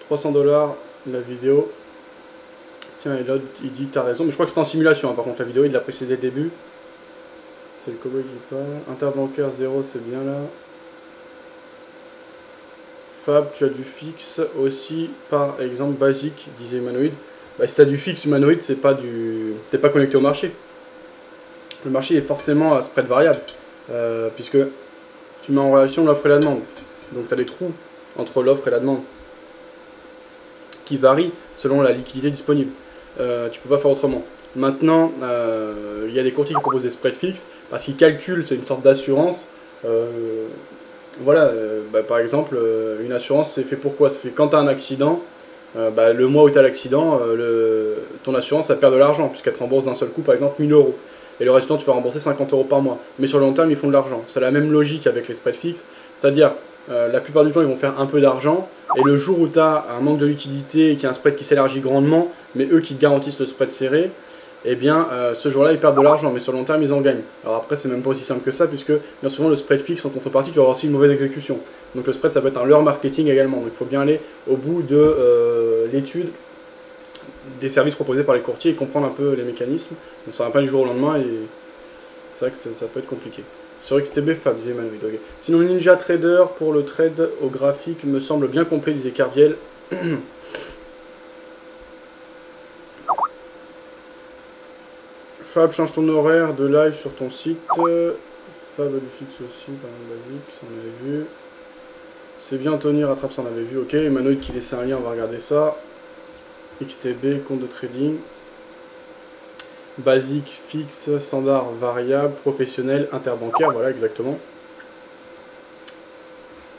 300 $, la vidéo. Tiens, et là, il dit t'as raison. Mais je crois que c'était en simulation, hein, par contre, la vidéo, il l'a précisé dès le début. C'est le cowboy qui parle. Interbancaire 0, c'est bien là. Fab, tu as du fixe aussi, par exemple basique, disait Humanoid. bah, si tu as du fixe humanoïde, t'es pas connecté au marché. Le marché est forcément à spread variable, puisque tu mets en relation l'offre et la demande. Donc tu as des trous entre l'offre et la demande qui varient selon la liquidité disponible. Tu peux pas faire autrement. Maintenant, il y a des courtiers qui proposent des spreads fixes parce qu'ils calculent, c'est une sorte d'assurance. Voilà, par exemple, une assurance, c'est fait pourquoi? C'est fait quand tu as un accident, le mois où tu as l'accident, ton assurance, ça perd de l'argent, puisqu'elle te rembourse d'un seul coup, par exemple, 1000 €. Et le reste du temps, tu vas rembourser 50 € par mois. Mais sur le long terme, ils font de l'argent. C'est la même logique avec les spreads fixes, c'est-à-dire, la plupart du temps, ils vont faire un peu d'argent, et le jour où tu as un manque de liquidité et qu'il y a un spread qui s'élargit grandement, mais eux qui te garantissent le spread serré, eh bien, ce jour-là, ils perdent de l'argent, mais sur le long terme, ils en gagnent. Alors après, c'est même pas aussi simple que ça, puisque bien souvent, le spread fixe, en contrepartie, tu vas avoir aussi une mauvaise exécution. Donc le spread, ça peut être un leurre marketing également. Donc il faut bien aller au bout de l'étude des services proposés par les courtiers et comprendre un peu les mécanismes. Donc ça ne va pas du jour au lendemain, et c'est vrai que ça peut être compliqué. Sur XTB, Fab, disait Manoïd. Okay. Sinon, Ninja Trader, pour le trade au graphique, me semble bien complet, disait Carviel. Fab, change ton horaire de live sur ton site. Fab a du fixe aussi, par exemple, basique, ça on avait vu. C'est bien, Tony rattrape ça, on avait vu. Ok, Manoïd qui laissait un lien, on va regarder ça. XTB, compte de trading. Basique, fixe, standard, variable, professionnel, interbancaire, voilà exactement.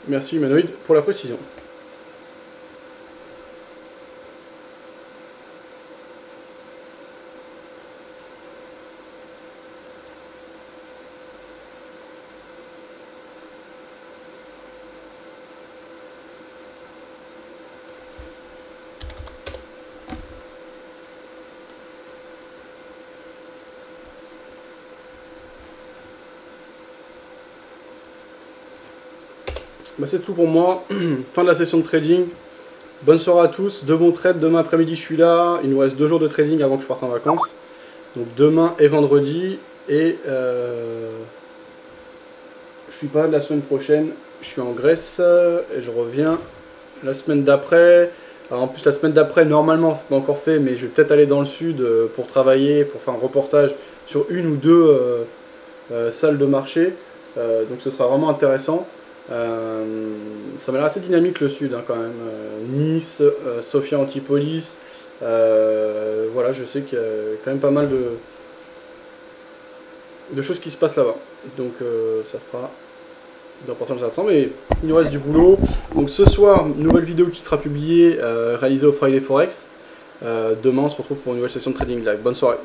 Merci Manoïd pour la précision. Bah c'est tout pour moi. Fin de la session de trading. Bonne soirée à tous. De bons trades. Demain après-midi, je suis là. Il nous reste 2 jours de trading avant que je parte en vacances. Donc demain et vendredi. Et je suis pas là la semaine prochaine. Je suis en Grèce. Et je reviens la semaine d'après. Alors en plus, la semaine d'après, normalement, c'est pas encore fait. Mais je vais peut-être aller dans le sud pour travailler, pour faire un reportage sur une ou deux salles de marché. Donc ce sera vraiment intéressant. Ça m'a l'air assez dynamique le sud, hein, quand même. Nice, Sofia Antipolis, voilà, je sais qu'il y a quand même pas mal de choses qui se passent là-bas. Donc ça fera des reportages intéressants, mais il nous reste du boulot. Donc ce soir, nouvelle vidéo qui sera publiée, réalisée au Friday Forex. Demain, on se retrouve pour une nouvelle session de trading live. Bonne soirée.